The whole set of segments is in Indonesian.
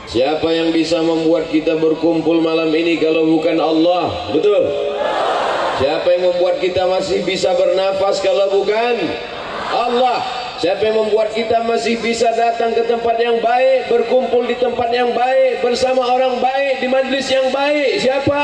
Siapa yang bisa membuat kita berkumpul malam ini kalau bukan Allah? Betul? Siapa yang membuat kita masih bisa bernafas kalau bukan Allah? Siapa yang membuat kita masih bisa datang ke tempat yang baik, berkumpul di tempat yang baik, bersama orang baik, di majlis yang baik? Siapa?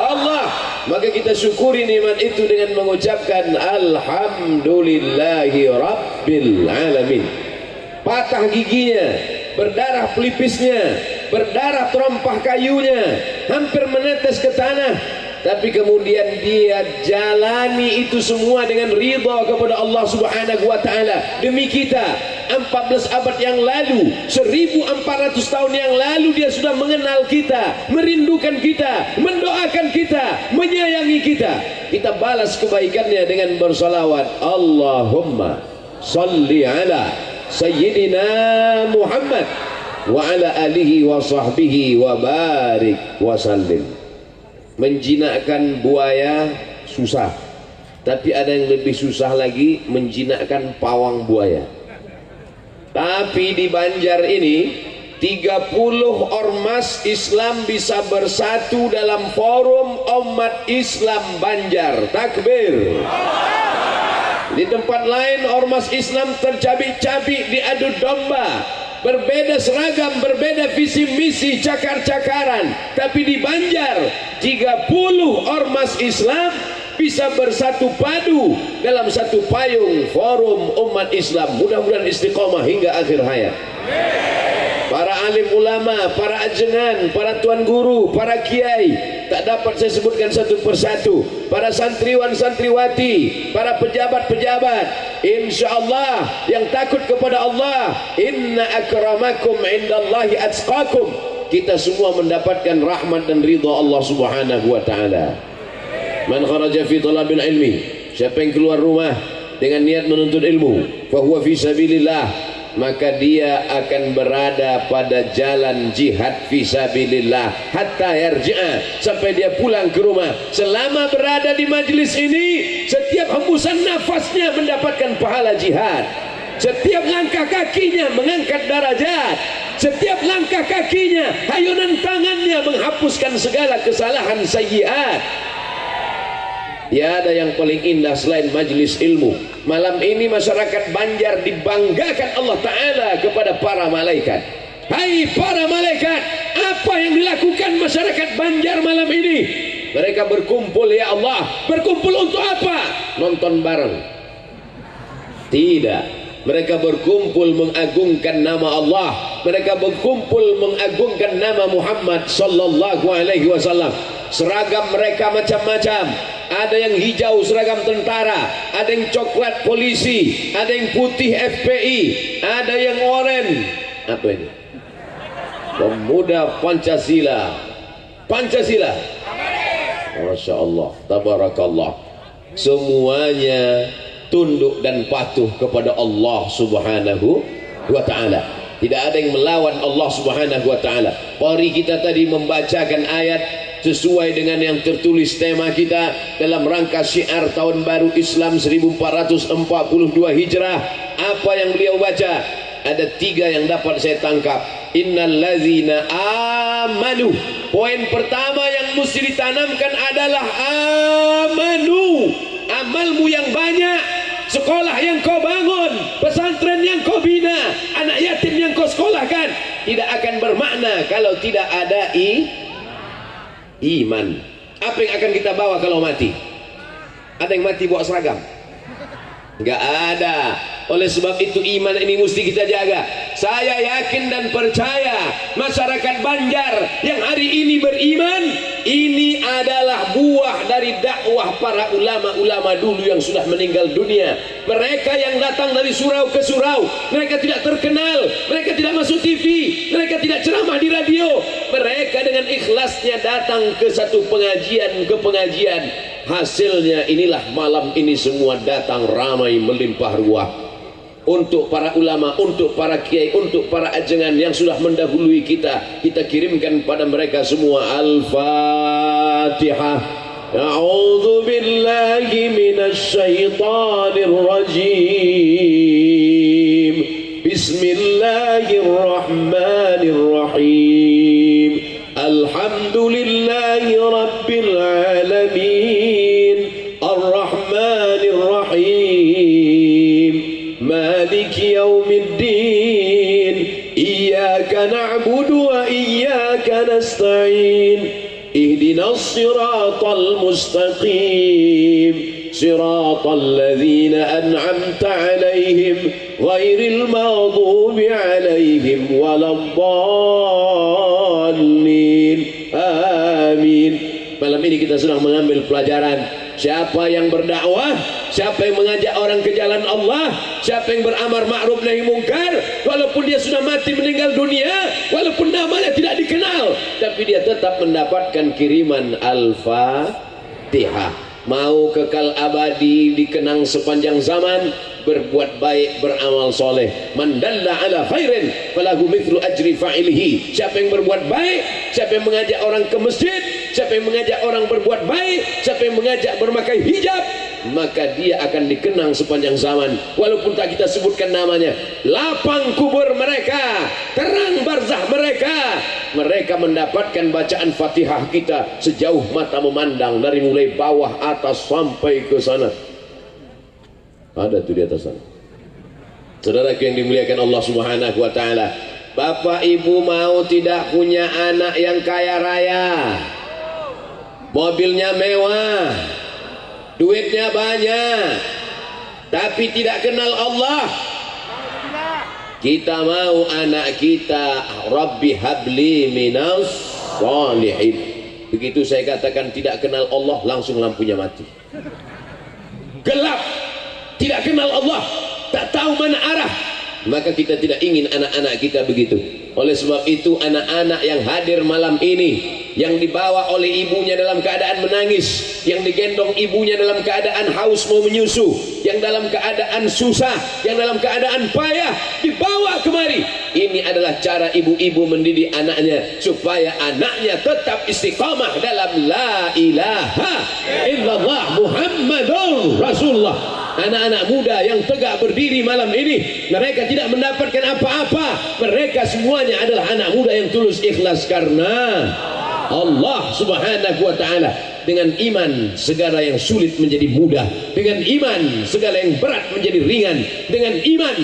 Allah. Maka kita syukuri nikmat itu dengan mengucapkan Alhamdulillahi Rabbil Alamin. Patah giginya, berdarah pelipisnya, berdarah terompah kayunya, hampir menetes ke tanah, tapi kemudian dia jalani itu semua dengan ridha kepada Allah Subhanahu wa taala. Demi kita 14 abad yang lalu, 1400 tahun yang lalu dia sudah mengenal kita, merindukan kita, mendoakan kita, menyayangi kita. Kita balas kebaikannya dengan bersalawat. Allahumma salli ala Sayyidina Muhammad wa ala alihi wa sahbihi wa barik wa sallim. Menjinakkan buaya susah, tapi ada yang lebih susah lagi, menjinakkan pawang buaya. Tapi di Banjar ini 30 ormas Islam bisa bersatu dalam forum umat Islam Banjar. Takbir. Di tempat lain ormas Islam tercabik-cabik, diadu domba, berbeda seragam, berbeda visi misi, cakar-cakaran. Tapi di Banjar 30 ormas Islam bisa bersatu padu dalam satu payung forum umat Islam. Mudah-mudahan istiqomah hingga akhir hayat. Para alim ulama, para ajengan, para tuan guru, para kiai, tak dapat saya sebutkan satu persatu. Para santriwan santriwati, para pejabat-pejabat, insyaallah yang takut kepada Allah, inna akramakum indallahi atqakum. Kita semua mendapatkan rahmat dan ridha Allah Subhanahu wa taala. Man kharaja fi talabil ilmi, siapa yang keluar rumah dengan niat menuntut ilmu, fa huwa fi sabilillah, maka dia akan berada pada jalan jihad fisabilillah hatta yarji'a, sampai dia pulang ke rumah. Selama berada di majlis ini, setiap hembusan nafasnya mendapatkan pahala jihad. Setiap langkah kakinya mengangkat darajat. Setiap langkah kakinya, hayunan tangannya menghapuskan segala kesalahan sayyiat. Ya, ada yang paling indah selain majlis ilmu. Malam ini masyarakat Banjar dibanggakan Allah Ta'ala kepada para malaikat. Hai para malaikat, apa yang dilakukan masyarakat Banjar malam ini? Mereka berkumpul, ya Allah. Berkumpul untuk apa? Nonton bareng? Tidak. Mereka berkumpul mengagungkan nama Allah. Mereka berkumpul mengagungkan nama Muhammad sallallahu alaihi wasallam. Seragam mereka macam-macam. Ada yang hijau seragam tentara, ada yang coklat polisi, ada yang putih FPI, ada yang oranye. Apa ini? Pemuda Pancasila. Pancasila. Masya Allah, tabarakallah. Semuanya tunduk dan patuh kepada Allah Subhanahu wa ta'ala. Tidak ada yang melawan Allah Subhanahu wa ta'ala. Qari kita tadi membacakan ayat sesuai dengan yang tertulis tema kita dalam rangka syiar tahun baru Islam 1442 Hijrah. Apa yang beliau baca? Ada 3 yang dapat saya tangkap. Innallazina amanu. Poin pertama yang mesti ditanamkan adalah amanu. Amalmu yang banyak, sekolah yang kau bangun, pesantren yang kau bina, anak yatim yang kau sekolahkan, tidak akan bermakna kalau tidak ada iman. Apa yang akan kita bawa kalau mati? Ada yang mati bawa seragam? Enggak ada. Oleh sebab itu iman ini mesti kita jaga. Saya yakin dan percaya masyarakat Banjar yang hari ini beriman, ini adalah buah dari dakwah para ulama-ulama dulu yang sudah meninggal dunia. Mereka yang datang dari surau ke surau, mereka tidak terkenal, mereka tidak masuk TV, mereka tidak ceramah di radio. Mereka dengan ikhlasnya datang ke satu pengajian ke pengajian. Hasilnya inilah malam ini semua datang ramai melimpah ruah. Untuk para ulama, untuk para kiai, untuk para ajengan yang sudah mendahului kita, kita kirimkan pada mereka semua Al-Fatihah. A'udzu billahi minasy syaithanir rajim. Bismillahirrahmanirrahim. maliki yaumiddin iyyaka na'budu wa iyyaka nasta'in ihdinas siratal mustaqim siratal ladzina an'amta 'alaihim ghairil maghdubi 'alaihim waladdallin. Amin. Malam ini kita sedang mengambil pelajaran. Siapa yang berdakwah, siapa yang mengajak orang ke jalan Allah, siapa yang beramar ma'ruf nahi mungkar, walaupun dia sudah mati meninggal dunia, walaupun namanya tidak dikenal, tapi dia tetap mendapatkan kiriman Al-Fatihah. Mau kekal abadi, dikenang sepanjang zaman, berbuat baik, beramal soleh. Man dalla ala khairin falahu mithlu ajri fa'ilihi. Siapa yang berbuat baik, siapa yang mengajak orang ke masjid, siapa yang mengajak orang berbuat baik, siapa yang mengajak bermakai hijab, maka dia akan dikenang sepanjang zaman, walaupun tak kita sebutkan namanya. Lapang kubur mereka, terang barzah mereka, mereka mendapatkan bacaan Fatihah kita sejauh mata memandang, dari mulai bawah atas sampai ke sana. Ada tuh di atas sana. Saudaraku yang dimuliakan Allah Subhanahu wa taala, Bapak Ibu mau tidak punya anak yang kaya raya, mobilnya mewah, duitnya banyak, tapi tidak kenal Allah? Kita mau anak kita Rabbi habli minas sholihin. Begitu saya katakan tidak kenal Allah, langsung lampunya mati. Gelap, tidak kenal Allah, tak tahu mana arah. Maka kita tidak ingin anak-anak kita begitu. Oleh sebab itu anak-anak yang hadir malam ini, yang dibawa oleh ibunya dalam keadaan menangis, yang digendong ibunya dalam keadaan haus mau menyusu, yang dalam keadaan susah, yang dalam keadaan payah, dibawa kemari. Ini adalah cara ibu-ibu mendidik anaknya, supaya anaknya tetap istiqamah dalam la ilaha illallah Muhammadur Rasulullah. Anak-anak muda yang tegak berdiri malam ini, mereka tidak mendapatkan apa-apa, mereka semuanya adalah anak muda yang tulus ikhlas karena Allah Subhanahu wa ta'ala. Dengan iman segala yang sulit menjadi mudah, dengan iman segala yang berat menjadi ringan, dengan iman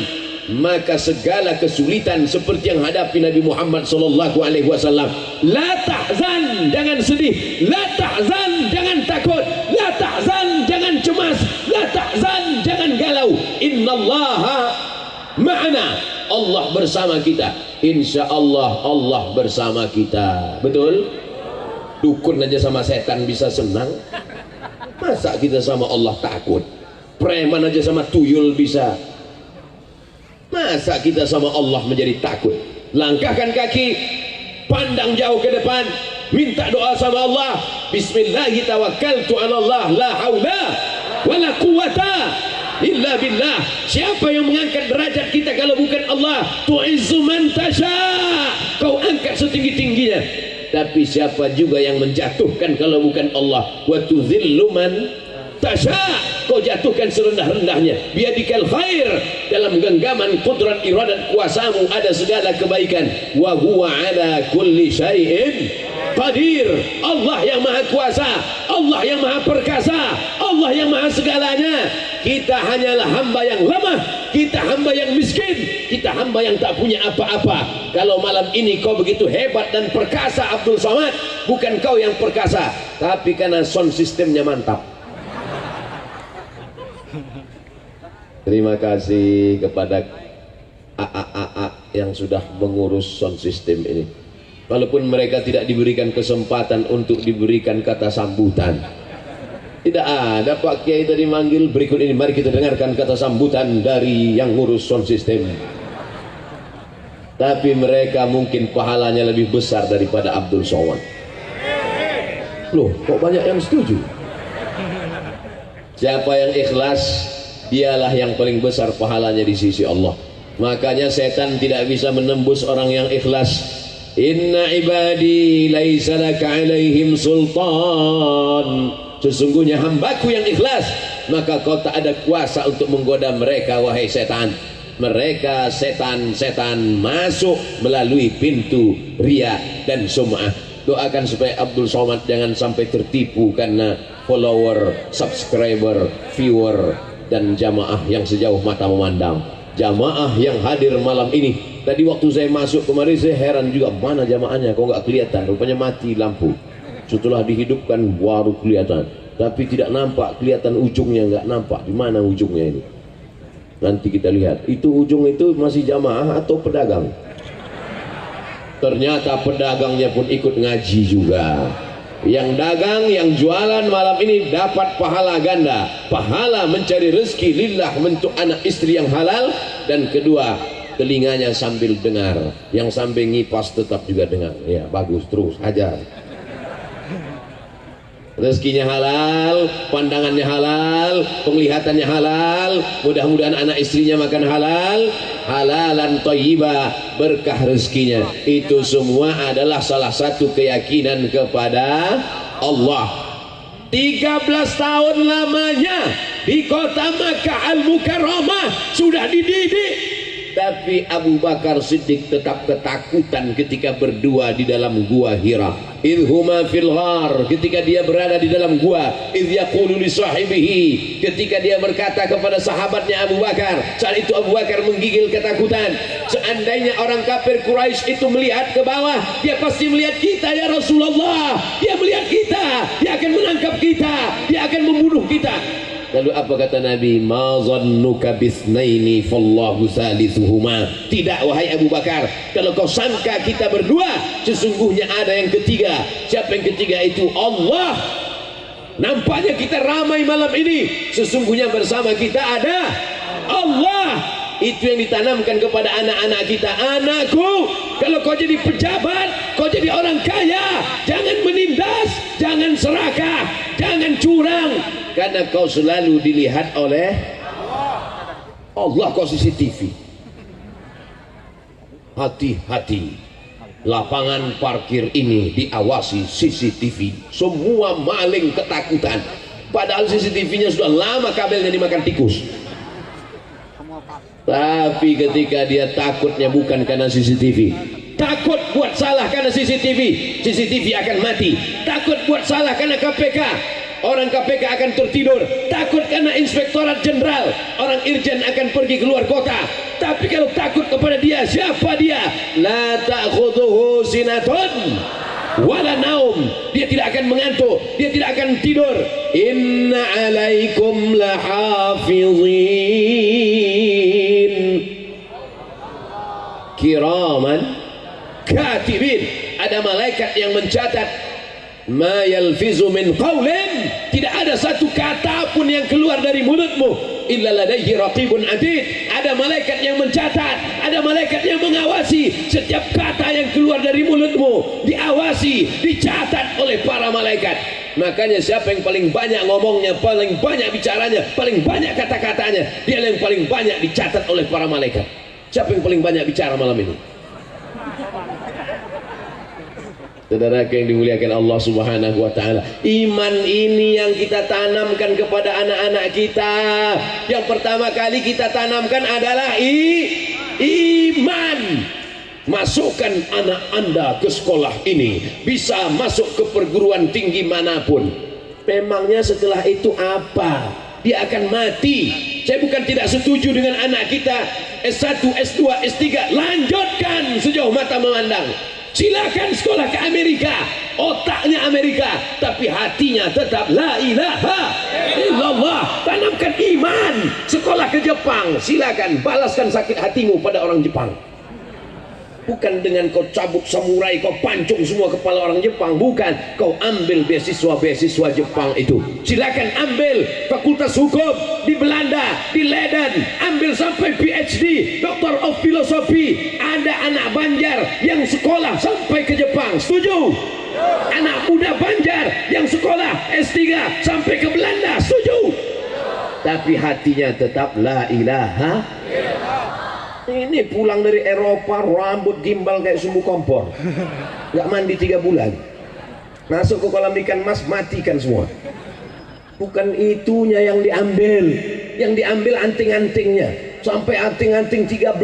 maka segala kesulitan seperti yang hadapi Nabi Muhammad sallallahu alaihi wasallam. La tahzan, jangan sedih, la tahzan, jangan takut, la tahzan, jangan cemas, la tahzan, jangan galau. Innallaha ma'ana, Allah bersama kita. Insyaallah Allah bersama kita. Betul? Dukun aja sama setan bisa senang, masa kita sama Allah takut? Preman aja sama tuyul bisa, masa kita sama Allah menjadi takut? Langkahkan kaki, pandang jauh ke depan, minta doa sama Allah. Bismillahi tawakkaltu ala Allah, la haula wala quwata illa billah. Siapa yang mengangkat derajat kita kalau bukan Allah? Tu'izzu man tasha, kau angkat setinggi-tingginya. Tapi siapa juga yang menjatuhkan kalau bukan Allah? Wa tudzillu man tasha, kau jatuhkan serendah-rendahnya. Biadikal khair, dalam genggaman kudrat iradat kuasamu ada segala kebaikan. Wa huwa ala kulli syai'in qadir. Allah yang maha kuasa, Allah yang maha perkasa, Allah yang maha segalanya. Kita hanyalah hamba yang lemah, kita hamba yang miskin, kita hamba yang tak punya apa-apa. Kalau malam ini kau begitu hebat dan perkasa Abdul Somad, bukan kau yang perkasa, tapi karena sound sistemnya mantap. Terima kasih kepada AA yang sudah mengurus sound system ini. Walaupun mereka tidak diberikan kesempatan untuk diberikan kata sambutan, tidak ada Pak Kiai tadi manggil. Berikut ini mari kita dengarkan kata sambutan dari yang ngurus sound system. Tapi mereka mungkin pahalanya lebih besar daripada Abdul Somad. Loh, kok banyak yang setuju? Siapa yang ikhlas, dialah yang paling besar pahalanya di sisi Allah. Makanya setan tidak bisa menembus orang yang ikhlas. Inna ibadi laisa laka alaihim sultan, sesungguhnya hambaku yang ikhlas, maka kau tak ada kuasa untuk menggoda mereka, wahai setan. Mereka setan-setan masuk melalui pintu riya dan sum'ah. Doakan supaya Abdul Somad jangan sampai tertipu karena follower, subscriber, viewer dan jamaah yang sejauh mata memandang. jamaah yang hadir malam ini. Tadi waktu saya masuk kemarin saya heran juga, mana jamaahnya kok nggak kelihatan, rupanya mati lampu. Setelah dihidupkan baru kelihatan, tapi tidak nampak, kelihatan ujungnya, nggak nampak di mana ujungnya ini. Nanti kita lihat itu ujung itu masih jamaah atau pedagang. Ternyata pedagangnya pun ikut ngaji juga. Yang dagang, yang jualan malam ini dapat pahala ganda, pahala mencari rezeki lillah untuk anak istri yang halal, dan kedua telinganya sambil dengar, yang sambil ngipas tetap juga dengar. Ya bagus, terus ajar. Rezekinya halal, pandangannya halal, penglihatannya halal, mudah-mudahan anak istrinya makan halal, halalan thayyibah, berkah rezekinya. Itu semua adalah salah satu keyakinan kepada Allah. 13 tahun lamanya di kota Makkah Al-Mukarramah sudah dididik. Tapi Abu Bakar Siddiq tetap ketakutan ketika berdua di dalam gua Hira. Idhuma fil ghar, ketika dia berada di dalam gua. Idh yaqulu li sahibihi, ketika dia berkata kepada sahabatnya Abu Bakar. Saat itu Abu Bakar menggigil ketakutan. Seandainya orang kafir Quraisy itu melihat ke bawah, dia pasti melihat kita ya Rasulullah. Dia melihat kita, dia akan menangkap kita, dia akan membunuh kita. Lalu apa kata Nabi? Ma zannuka bisnaini fallahu salisuhuma. Tidak wahai Abu Bakar, kalau kau sangka kita berdua, sesungguhnya ada yang ketiga. Siapa yang ketiga itu? Allah. Nampaknya kita ramai malam ini, sesungguhnya bersama kita ada Allah. Itu yang ditanamkan kepada anak-anak kita. Anakku, kalau kau jadi pejabat, kau jadi orang kaya, jangan menindas, jangan serakah, jangan curang, karena kau selalu dilihat oleh Allah. Kau CCTV. Hati-hati, lapangan parkir ini diawasi CCTV. Semua maling ketakutan, padahal CCTV-nya sudah lama kabelnya dimakan tikus. Tapi ketika dia takutnya bukan karena CCTV, takut buat salah karena CCTV, CCTV akan mati. Takut buat salah karena KPK, orang KPK akan tertidur. Takut karena Inspektorat Jenderal, orang Irjen akan pergi keluar kota. Tapi kalau takut kepada dia, siapa dia? La ta'khudhuhu sinatun wala naum, dia tidak akan mengantuk, dia tidak akan tidur. Inna alaikum lahafizin kiraman katibin, ada malaikat yang mencatat. Ma yalfizu min qawlin, tidak ada satu kata pun yang keluar dari mulutmu illa ladaihi raqibun atid. Ada malaikat yang mencatat, ada malaikat yang mengawasi setiap kata yang keluar dari mulutmu, diawasi, dicatat oleh para malaikat. Makanya siapa yang paling banyak ngomongnya, paling banyak bicaranya, paling banyak kata-katanya, dia yang paling banyak dicatat oleh para malaikat. Siapa yang paling banyak bicara malam ini? Saudara yang dimuliakan Allah Subhanahu wa taala, iman ini yang kita tanamkan kepada anak-anak kita. Yang pertama kali kita tanamkan adalah iman. Masukkan anak Anda ke sekolah ini, bisa masuk ke perguruan tinggi manapun. Memangnya setelah itu apa? Dia akan mati. Saya bukan tidak setuju dengan anak kita S1, S2, S3, lanjutkan sejauh mata memandang. Silakan sekolah ke Amerika, otaknya Amerika, tapi hatinya tetap la ilaha illallah. Tanamkan iman. Sekolah ke Jepang, silakan balaskan sakit hatimu pada orang Jepang. Bukan dengan kau cabut samurai, kau pancung semua kepala orang Jepang. Bukan, kau ambil beasiswa Jepang itu. Silakan ambil fakultas hukum di Belanda, di Leiden, ambil sampai PhD, Doctor of Philosophy. Ada anak Banjar yang sekolah sampai ke Jepang, setuju? Anak muda Banjar yang sekolah S3 sampai ke Belanda, setuju? Tapi hatinya tetap la ilaha. Ini pulang dari Eropa, rambut gimbal kayak sumbu kompor, nggak mandi 3 bulan, masuk ke kolam ikan mas, matikan semua. Bukan itunya yang diambil anting-antingnya, sampai anting-anting 13,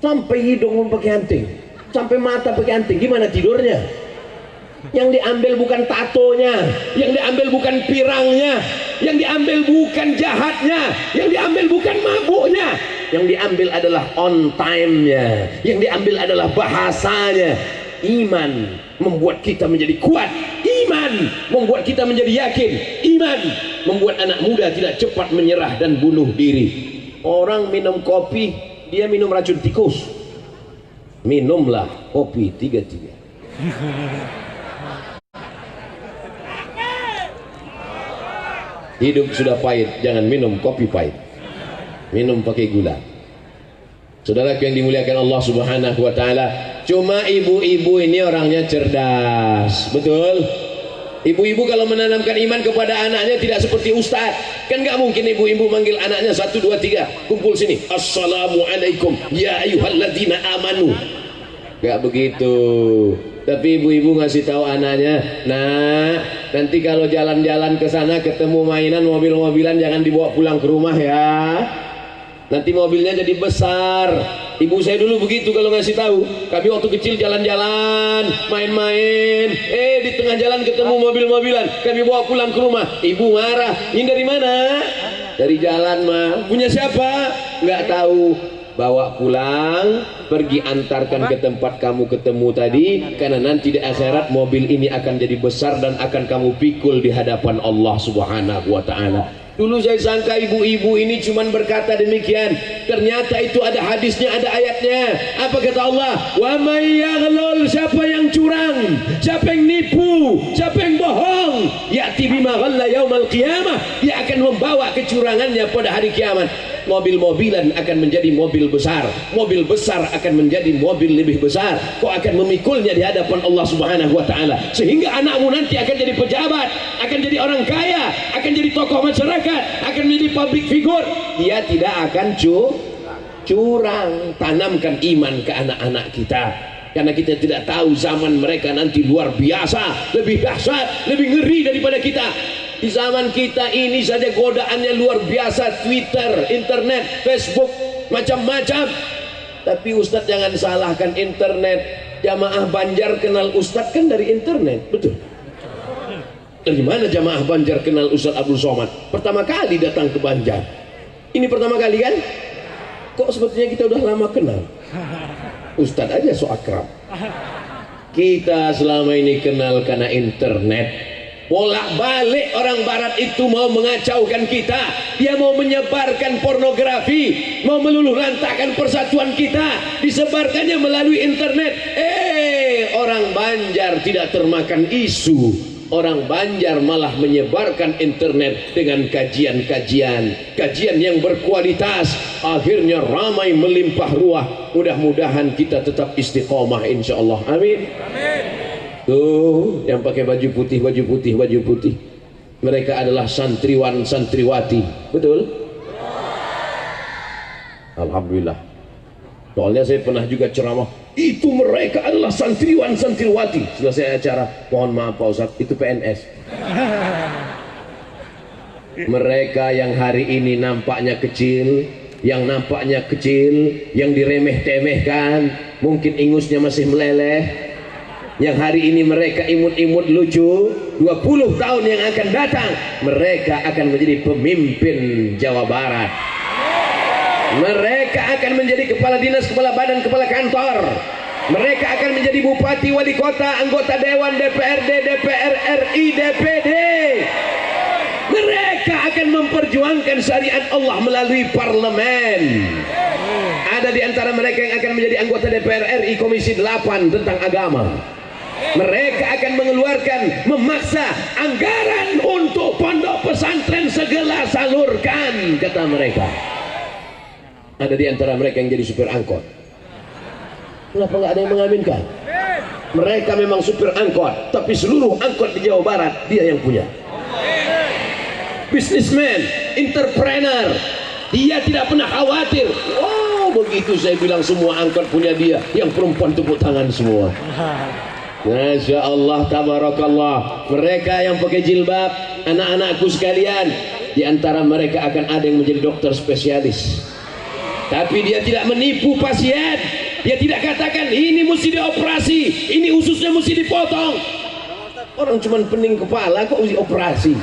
sampai hidung pakai anting, sampai mata pakai anting. Gimana tidurnya? Yang diambil bukan tatonya, yang diambil bukan pirangnya, yang diambil bukan jahatnya, yang diambil bukan mabuknya, yang diambil adalah on time-nya, yang diambil adalah bahasanya. Iman membuat kita menjadi kuat, iman membuat kita menjadi yakin, iman membuat anak muda tidak cepat menyerah dan bunuh diri. Orang minum kopi, dia minum racun tikus. Minumlah kopi 3-3. Hidup sudah pahit, jangan minum kopi pahit. Minum pakai gula. Saudara yang dimuliakan Allah Subhanahu wa taala, cuma ibu-ibu ini orangnya cerdas. Betul? Ibu-ibu kalau menanamkan iman kepada anaknya tidak seperti ustaz. Kan nggak mungkin ibu-ibu manggil anaknya 1, 2, 3, kumpul sini. Assalamualaikum ya ayyuhalladzina amanu. Nggak begitu. Tapi ibu-ibu ngasih tahu anaknya, nah nanti kalau jalan-jalan ke sana ketemu mainan mobil-mobilan jangan dibawa pulang ke rumah ya. Nanti mobilnya jadi besar. Ibu saya dulu begitu kalau ngasih tahu. Kami waktu kecil jalan-jalan, main-main. Di tengah jalan ketemu mobil-mobilan. Kami bawa pulang ke rumah. Ibu marah. Ini dari mana? Dari jalan mah. Punya siapa? Nggak tahu. Bawa pulang, pergi antarkan ke tempat kamu ketemu tadi. Karena nanti di akhirat mobil ini akan jadi besar dan akan kamu pikul di hadapan Allah Subhanahu wa ta'ala. Dulu saya sangka ibu-ibu ini cuma berkata demikian. Ternyata itu ada hadisnya, ada ayatnya. Apa kata Allah? Wa may yaghlul, siapa yang curang, siapa yang nipu, siapa yang bohong, ya'ti bima ghalla yaumal qiyamah, dia akan membawa kecurangannya pada hari kiamat. Mobil-mobilan akan menjadi mobil besar, mobil besar akan menjadi mobil lebih besar. Kau akan memikulnya di hadapan Allah Subhanahu wa ta'ala. Sehingga anakmu nanti akan jadi pejabat, akan jadi orang kaya, akan jadi tokoh masyarakat, akan menjadi public figure. Dia tidak akan curang. Tanamkan iman ke anak-anak kita, karena kita tidak tahu zaman mereka nanti luar biasa, lebih dahsyat, lebih ngeri daripada kita. Di zaman kita ini saja godaannya luar biasa, Twitter, internet, Facebook, macam-macam. Tapi Ustadz jangan salahkan internet. Jamaah Banjar kenal Ustadz kan dari internet, betul? Dari mana jamaah Banjar kenal Ustadz Abdul Somad? Pertama kali datang ke Banjar. Ini pertama kali kan? Kok sepertinya kita udah lama kenal? Ustadz aja so akrab. Kita selama ini kenal karena internet. Bolak-balik orang barat itu mau mengacaukan kita. Dia mau menyebarkan pornografi, mau meluluh lantakkan persatuan kita, disebarkannya melalui internet. Orang Banjar tidak termakan isu. Orang Banjar malah menyebarkan internet dengan kajian-kajian yang berkualitas. Akhirnya ramai melimpah ruah. Mudah-mudahan kita tetap istiqomah insyaallah. Amin. Amin. Tuh yang pakai baju putih, mereka adalah santriwan santriwati, betul? Alhamdulillah. Soalnya saya pernah juga ceramah, itu mereka adalah santriwan santriwati. Selesai acara, mohon maaf Pak Ustadz, itu PNS. Mereka yang hari ini nampaknya kecil, yang diremeh-temehkan, mungkin ingusnya masih meleleh. Yang hari ini mereka imut-imut lucu, 20 tahun yang akan datang mereka akan menjadi pemimpin Jawa Barat. Mereka akan menjadi kepala dinas, kepala badan, kepala kantor. Mereka akan menjadi bupati, wali kota, anggota dewan, DPRD, DPR RI, DPD. Mereka akan memperjuangkan syariat Allah melalui parlemen. Ada di antara mereka yang akan menjadi anggota DPR RI Komisi 8 tentang agama. Mereka akan mengeluarkan, memaksa anggaran untuk pondok pesantren segera salurkan, kata mereka. Ada di antara mereka yang jadi supir angkot. Kenapa nggak ada yang mengaminkan? Mereka memang supir angkot, tapi seluruh angkot di Jawa Barat dia yang punya. Businessman, entrepreneur, dia tidak pernah khawatir. Wow, begitu saya bilang semua angkot punya dia, yang perempuan tepuk tangan semua. Masya Allah, tabarakallah. Mereka yang pakai jilbab, anak-anakku sekalian, di antara mereka akan ada yang menjadi dokter spesialis. Tapi dia tidak menipu pasien. Dia tidak katakan ini mesti dioperasi, ini ususnya mesti dipotong. Orang cuma pening kepala kok mesti operasi.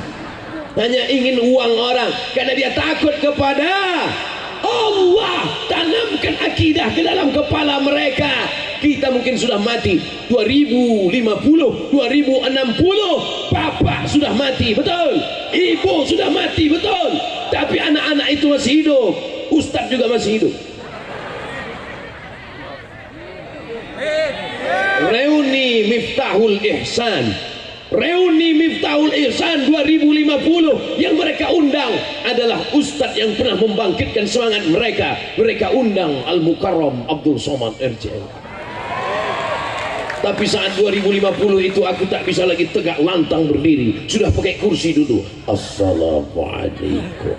Hanya ingin uang orang, karena dia takut kepada Allah, akidah ke dalam kepala mereka. Kita mungkin sudah mati 2050, 2060, bapak sudah mati, betul, ibu sudah mati, betul, tapi anak-anak itu masih hidup, ustadz juga masih hidup. Reuni Miftahul Ihsan, reuni Miftahul Ihsan 2050 yang mereka undang adalah ustadz yang pernah membangkitkan semangat mereka. Mereka undang Al-Mukarram Abdul Somad RJL. Tapi saat 2050 itu aku tak bisa lagi tegak lantang berdiri, sudah pakai kursi dulu. Assalamualaikum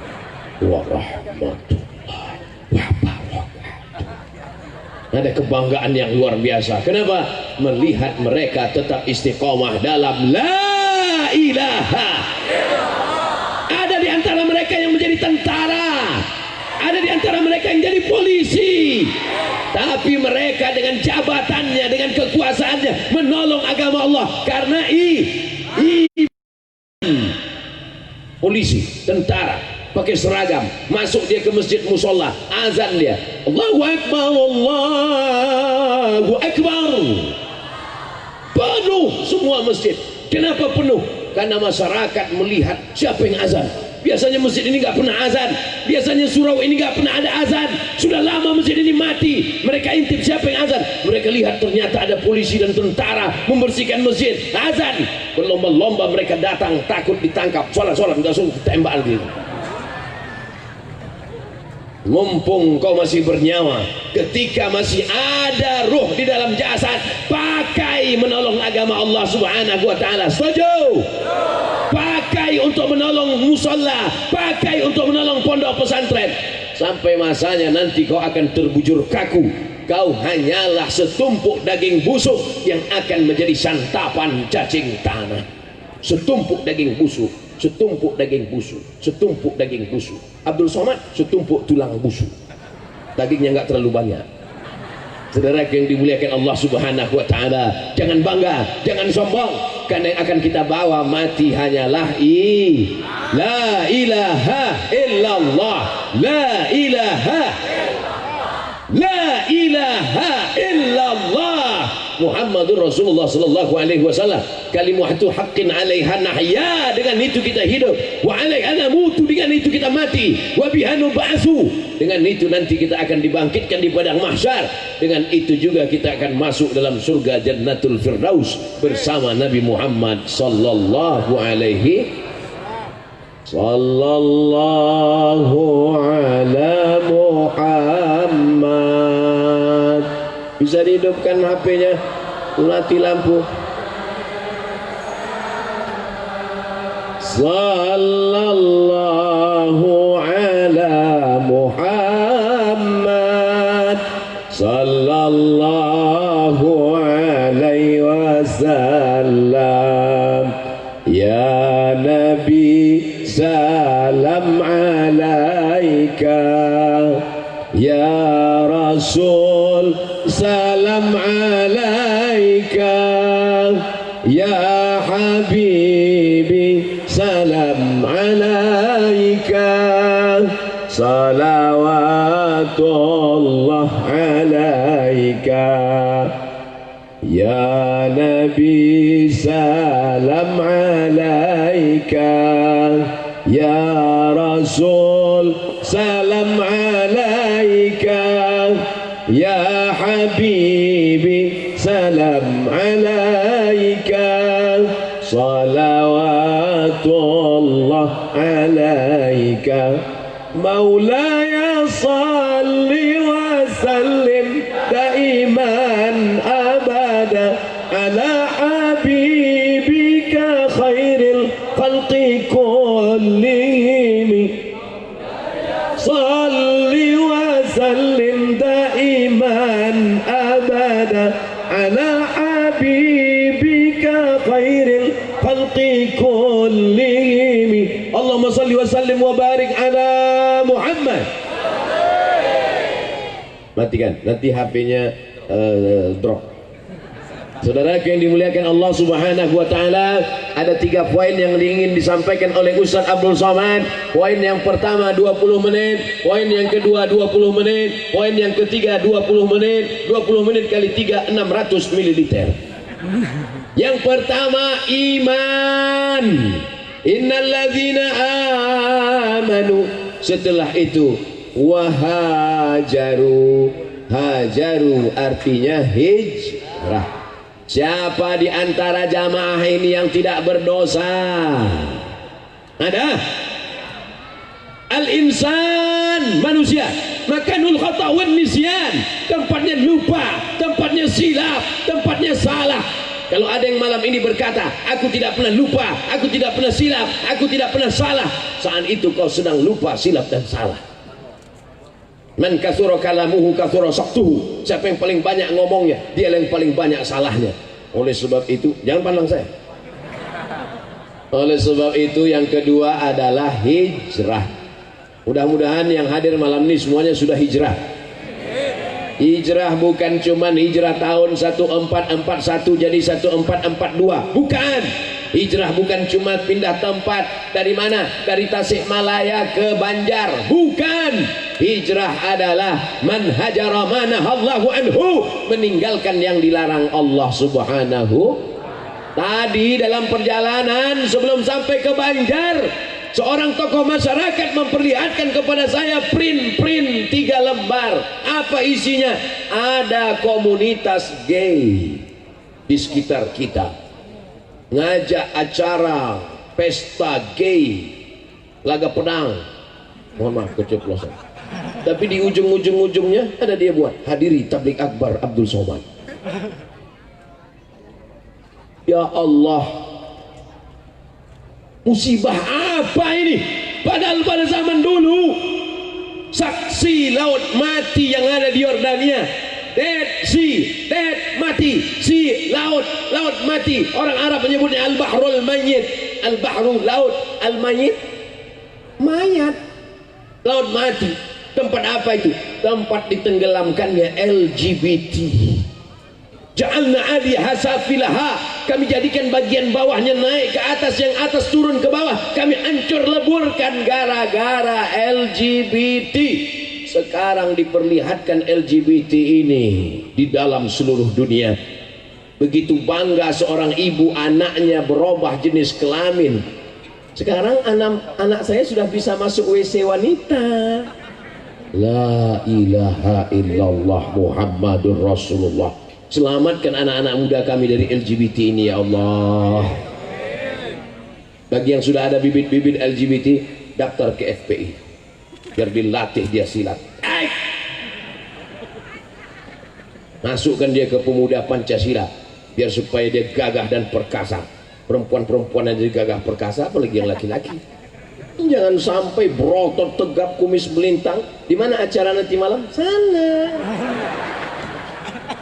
warahmatullahi wabarakatuh. Ada kebanggaan yang luar biasa. Kenapa? Melihat mereka tetap istiqomah dalam la ilaha. Ada di antara mereka yang menjadi tentara, ada di antara mereka yang jadi polisi, tapi mereka dengan jabatannya, dengan kekuasaannya menolong agama Allah. Karena polisi, tentara, pakai seragam, masuk dia ke masjid musola, azan dia, Allahu Akbar, Allahu Akbar, penuh semua masjid. Kenapa penuh? Karena masyarakat melihat siapa yang azan. Biasanya masjid ini nggak pernah azan, biasanya surau ini nggak pernah ada azan. Sudah lama masjid ini mati. Mereka intip siapa yang azan. Mereka lihat ternyata ada polisi dan tentara membersihkan masjid, azan. Berlomba-lomba mereka datang, takut ditangkap. Sholat langsung ditembak gitu. Mumpung kau masih bernyawa, ketika masih ada ruh di dalam jasad, pakai menolong agama Allah Subhanahu wa taala. Setuju? Pakai untuk menolong musola, pakai untuk menolong pondok pesantren. Sampai masanya nanti kau akan terbujur kaku. Kau hanyalah setumpuk daging busuk yang akan menjadi santapan cacing tanah. Setumpuk daging busuk, setumpuk daging busuk, setumpuk daging busuk. Abdul Somad setumpuk tulang busuk, dagingnya nggak terlalu banyak. Saudara yang dimuliakan Allah Subhanahu wa taala, jangan bangga, jangan sombong, karena yang akan kita bawa mati hanyalah la ilaha illallah, la ilaha illallah Muhammadur Rasulullah sallallahu alaihi wasallam. Kalimatu haqqin 'alaiha nahya, dengan itu kita hidup, wa 'alaiha namutu, dengan itu kita mati, wa biha nub'atsu, dengan itu nanti kita akan dibangkitkan di padang mahsyar, dengan itu juga kita akan masuk dalam surga Jannatul Firdaus bersama Nabi Muhammad sallallahu alaihi ala Muhammad. Bisa dihidupkan HP-nya, mati lampu. Sallallahu ala Muhammad, sallallahu alaihi wasallam. Ya Nabi salam alaika, ya Rasul salam alaika, ya Habibi salam alaika, salawatullah alaika, ya Nabi salam alaika, ya Rasul salam alaika, ya Habibi salam alaika, salawatullah alaika, maulaya salli wa sallim daiman abada ala habibika khairil khalqi kullihim, salli wa sallim daiman abada ala habibika khairil khalqi kullihim. Allahumma salli wa sallim wa barik ala Muhammad. Matikan, nanti HP-nya drop. Saudara yang dimuliakan Allah Subhanahu wa taala, ada 3 poin yang ingin disampaikan oleh Ustaz Abdul Somad. Poin yang pertama 20 menit, poin yang kedua 20 menit, poin yang ketiga 20 menit. 20 menit kali 3 600 ml. Yang pertama iman. Innalladzina amanu. Setelah itu wahajaru. Hajaru artinya hijrah. Siapa di antara jamaah ini yang tidak berdosa? Ada? Al-insan, manusia, makanul khata' wan nisyan, tempatnya lupa, tempatnya silap, tempatnya salah. Kalau ada yang malam ini berkata, aku tidak pernah lupa, aku tidak pernah silap, aku tidak pernah salah, saat itu kau sedang lupa, silap dan salah. Man katsura kalamuhu katsura saktuhu. Siapa yang paling banyak ngomongnya, dia yang paling banyak salahnya. Oleh sebab itu, jangan pandang saya. Oleh sebab itu yang kedua adalah hijrah. Mudah-mudahan yang hadir malam ini semuanya sudah hijrah. Hijrah bukan cuman hijrah tahun 1441 jadi 1442. Bukan. Hijrah bukan cuma pindah tempat. Dari mana? Dari Tasikmalaya ke Banjar. Bukan. Hijrah adalah man hajara ma nahallahu anhu, meninggalkan yang dilarang Allah Subhanahu. Tadi dalam perjalanan sebelum sampai ke Banjar, seorang tokoh masyarakat memperlihatkan kepada saya print 3 lembar. Apa isinya? Ada komunitas gay di sekitar kita, ngajak acara pesta gay, laga pedang. Mohon maaf keceplosan. Tapi di ujung-ujungnya ada dia buat hadiri tablik akbar Abdul Somad. Ya Allah, musibah apa ini? Padahal pada zaman dulu saksi laut mati yang ada di Yordania, Dead Sea, dead mati, sea laut, laut mati. Orang Arab menyebutnya al-bahrul mayyit. Al-bahru laut, al-mayyit mayat, laut mati. Tempat apa itu? Tempat ditenggelamkannya LGBT. Ja'alna 'aliyaha safilaha, kami jadikan bagian bawahnya naik ke atas, yang atas turun ke bawah. Kami hancur leburkan gara-gara LGBT. Sekarang diperlihatkan LGBT ini di dalam seluruh dunia. Begitu bangga seorang ibu anaknya berubah jenis kelamin. Sekarang anak saya sudah bisa masuk WC wanita. La ilaha illallah Muhammadur Rasulullah. Selamatkan anak-anak muda kami dari LGBT ini ya Allah. Bagi yang sudah ada bibit-bibit LGBT, daftar ke FPI biar dilatih dia silat. Masukkan dia ke pemuda Pancasila biar supaya dia gagah dan perkasa. Perempuan-perempuan yang jadi gagah perkasa, apalagi yang laki-laki. Jangan sampai berotot tegap kumis melintang. Di mana acara nanti malam? Sana.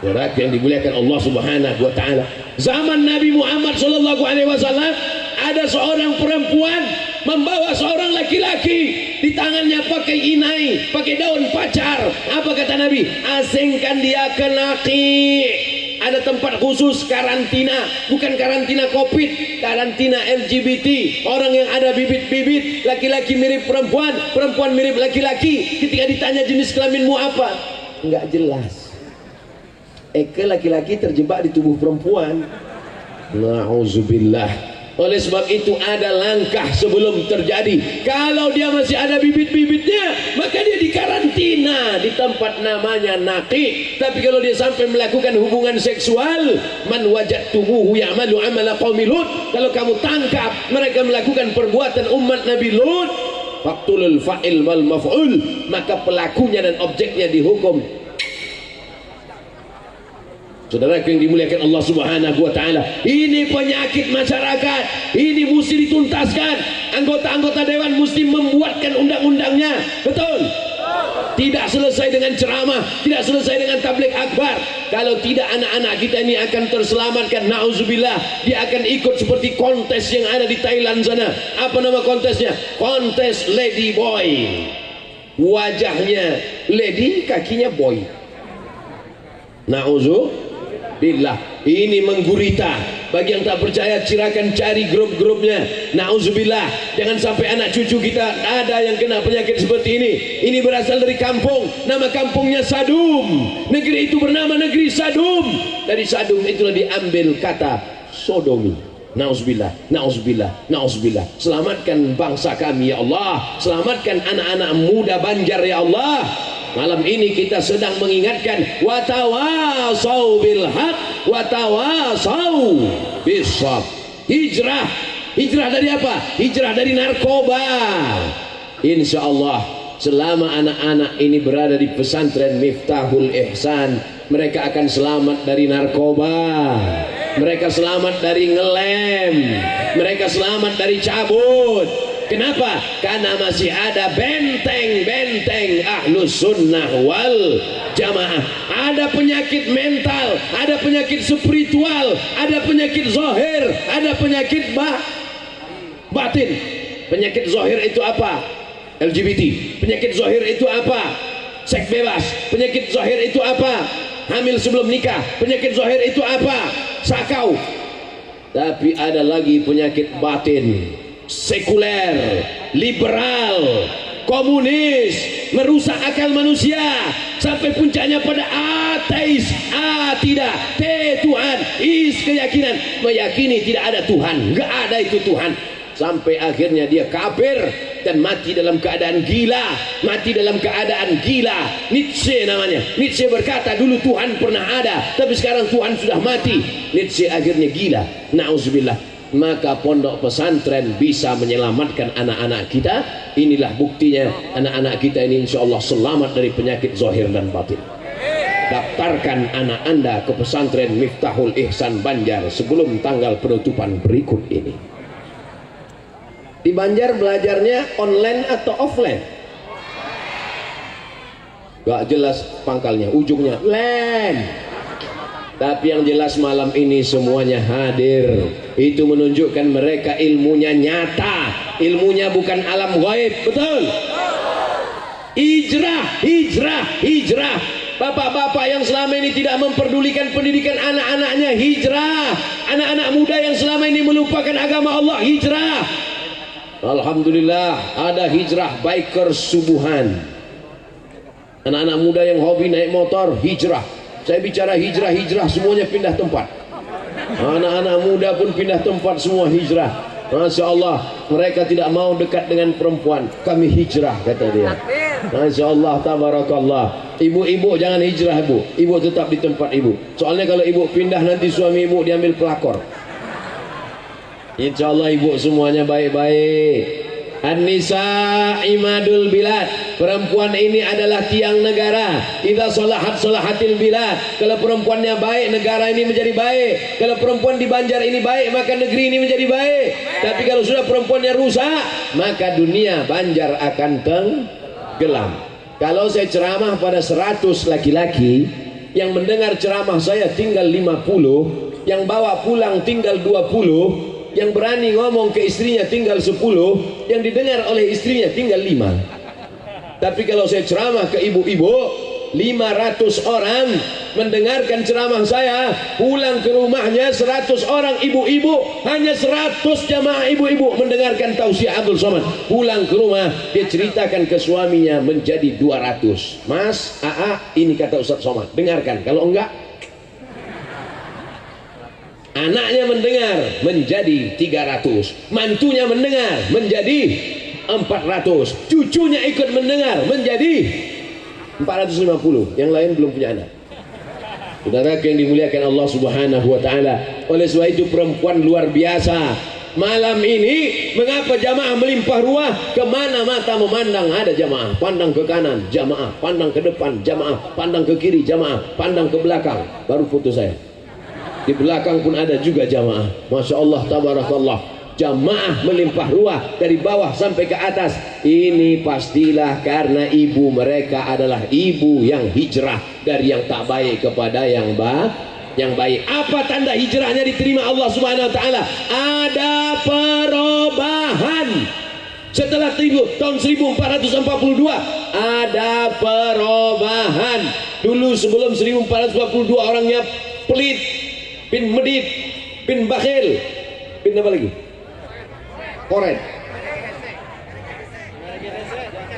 Orang yang dimuliakan Allah Subhanahu wa taala. Zaman Nabi Muhammad sallallahu alaihi wasallam ada seorang perempuan membawa seorang laki-laki, di tangannya pakai inai, pakai daun pacar. Apa kata Nabi? Asingkan dia ke Naqi. Ada tempat khusus karantina, bukan karantina Covid, karantina LGBT. Orang yang ada bibit-bibit, laki-laki mirip perempuan, perempuan mirip laki-laki. Ketika ditanya jenis kelaminmu apa? Enggak jelas. Ke laki-laki terjebak di tubuh perempuan. Na'udzubillah. Oleh sebab itu ada langkah sebelum terjadi. Kalau dia masih ada bibit-bibitnya, maka dia dikarantina di tempat namanya Naqi. Tapi kalau dia sampai melakukan hubungan seksual, man wajadtumuhu ya'malu amala qaumi Lut, kalau kamu tangkap mereka melakukan perbuatan umat Nabi Lut, faqtulul fa'il wal maf'ul, maka pelakunya dan objeknya dihukum. Saudara yang dimuliakan Allah Subhanahu wa taala, ini penyakit masyarakat, ini mesti dituntaskan. Anggota-anggota dewan mesti membuatkan undang-undangnya. Betul? Tidak selesai dengan ceramah, tidak selesai dengan tabligh akbar. Kalau tidak, anak-anak kita ini akan terselamatkan. Nauzubillah, dia akan ikut seperti kontes yang ada di Thailand sana. Apa nama kontesnya? Kontes Lady Boy. Wajahnya lady, kakinya boy. Nauzubillah, ini menggurita. Bagi yang tak percaya, silakan cari grup-grupnya. Nauzubillah, jangan sampai anak cucu kita ada yang kena penyakit seperti ini. Ini berasal dari kampung, nama kampungnya Sadum. Negeri itu bernama negeri Sadum. Dari Sadum itulah diambil kata sodomi. Nauzubillah, nauzubillah, nauzubillah. Selamatkan bangsa kami ya Allah. Selamatkan anak-anak muda Banjar ya Allah. Malam ini kita sedang mengingatkan watawasau bil haq watawasau bisab. Hijrah. Hijrah dari apa? Hijrah dari narkoba. Insya Allah selama anak-anak ini berada di pesantren Miftahul Ihsan, mereka akan selamat dari narkoba, mereka selamat dari ngelem, mereka selamat dari cabut. Kenapa? Karena masih ada benteng-benteng Ahlus Sunnah wal Jamaah. Ada penyakit mental, ada penyakit spiritual, ada penyakit zahir, ada penyakit batin. Penyakit zahir itu apa? LGBT. Penyakit zahir itu apa? Seks bebas. Penyakit zahir itu apa? Hamil sebelum nikah. Penyakit zahir itu apa? Sakau. Tapi ada lagi penyakit batin, sekuler, liberal, komunis, merusak akal manusia sampai puncaknya pada ateis, tidak, Tuhan, keyakinan, meyakini tidak ada Tuhan, nggak ada itu Tuhan, sampai akhirnya dia kafir dan mati dalam keadaan gila, mati dalam keadaan gila. Nietzsche namanya. Nietzsche berkata dulu Tuhan pernah ada, tapi sekarang Tuhan sudah mati. Nietzsche akhirnya gila. Nauzubillah. Maka pondok pesantren bisa menyelamatkan anak-anak kita. Inilah buktinya, anak-anak kita ini insya Allah selamat dari penyakit zahir dan batin. Daftarkan anak Anda ke pesantren Miftahul Ihsan Banjar sebelum tanggal penutupan berikut ini. Di Banjar belajarnya online atau offline? Gak jelas pangkalnya, ujungnya len. Tapi yang jelas malam ini semuanya hadir. Itu menunjukkan mereka ilmunya nyata, ilmunya bukan alam gaib. Betul? Hijrah, hijrah, hijrah. Bapak-bapak yang selama ini tidak memperdulikan pendidikan anak-anaknya, hijrah. Anak-anak muda yang selama ini melupakan agama Allah, hijrah. Alhamdulillah ada hijrah biker subuhan. Anak-anak muda yang hobi naik motor, hijrah. Saya bicara hijrah-hijrah, semuanya pindah tempat. Anak-anak muda pun pindah tempat, semua hijrah. Masya Allah, mereka tidak mau dekat dengan perempuan. Kami hijrah, kata dia. Masya Allah, tabarakallah. Ibu-ibu jangan hijrah, ibu. Ibu tetap di tempat ibu. Soalnya kalau ibu pindah nanti suami ibu diambil pelakor. Insya Allah ibu semuanya baik-baik. An-nisa imadul bilad. Perempuan ini adalah tiang negara. Idza salahat salahatil bilad. Kalau perempuannya baik, negara ini menjadi baik. Kalau perempuan di Banjar ini baik, maka negeri ini menjadi baik. Tapi kalau sudah perempuannya rusak, maka dunia Banjar akan tenggelam. Kalau saya ceramah pada 100 laki-laki, yang mendengar ceramah saya tinggal 50, yang bawa pulang tinggal 20, yang berani ngomong ke istrinya tinggal 10, yang didengar oleh istrinya tinggal 5. Tapi kalau saya ceramah ke ibu-ibu, 500 orang mendengarkan ceramah saya, pulang ke rumahnya 100 orang ibu-ibu, hanya 100 jamaah ibu-ibu mendengarkan tausiah Abdul Somad. Pulang ke rumah dia ceritakan ke suaminya menjadi 200. Mas, ini kata Ustaz Somad, dengarkan. Kalau enggak, anaknya mendengar menjadi 300, mantunya mendengar menjadi 400, cucunya ikut mendengar menjadi 450, yang lain belum punya anak. Saudara yang dimuliakan Allah Subhanahu wa taala. Oleh sebab itu perempuan luar biasa. Malam ini mengapa jamaah melimpah ruah? Kemana mata memandang ada jamaah. Pandang ke kanan jamaah, pandang ke depan jamaah, pandang ke kiri jamaah, pandang ke belakang. Baru foto saya. Di belakang pun ada juga jamaah. Masya Allah, tabarakallah. Jamaah melimpah ruah dari bawah sampai ke atas. Ini pastilah karena ibu mereka adalah ibu yang hijrah dari yang tak baik kepada yang baik. Apa tanda hijrahnya diterima Allah Subhanahu wa taala? Ada perubahan. Setelah tahun 1442 ada bin medit, bin bakhil, bin apa lagi? Koret.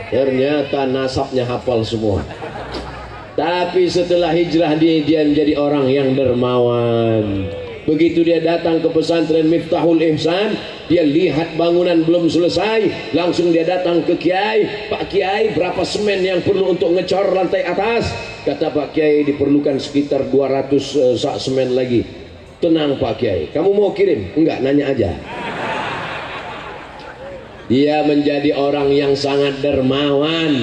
Ternyata nasabnya hafal semua. Tapi setelah hijrah dia menjadi orang yang dermawan. Begitu dia datang ke pesantren Miftahul Ihsan, dia lihat bangunan belum selesai, langsung dia datang ke Kiai. Pak Kiai, berapa semen yang perlu untuk ngecor lantai atas? Kata Pak Kiai, diperlukan sekitar 200 sak semen lagi. Tenang Pak Kiai, kamu mau kirim? Enggak, nanya aja. Dia menjadi orang yang sangat dermawan.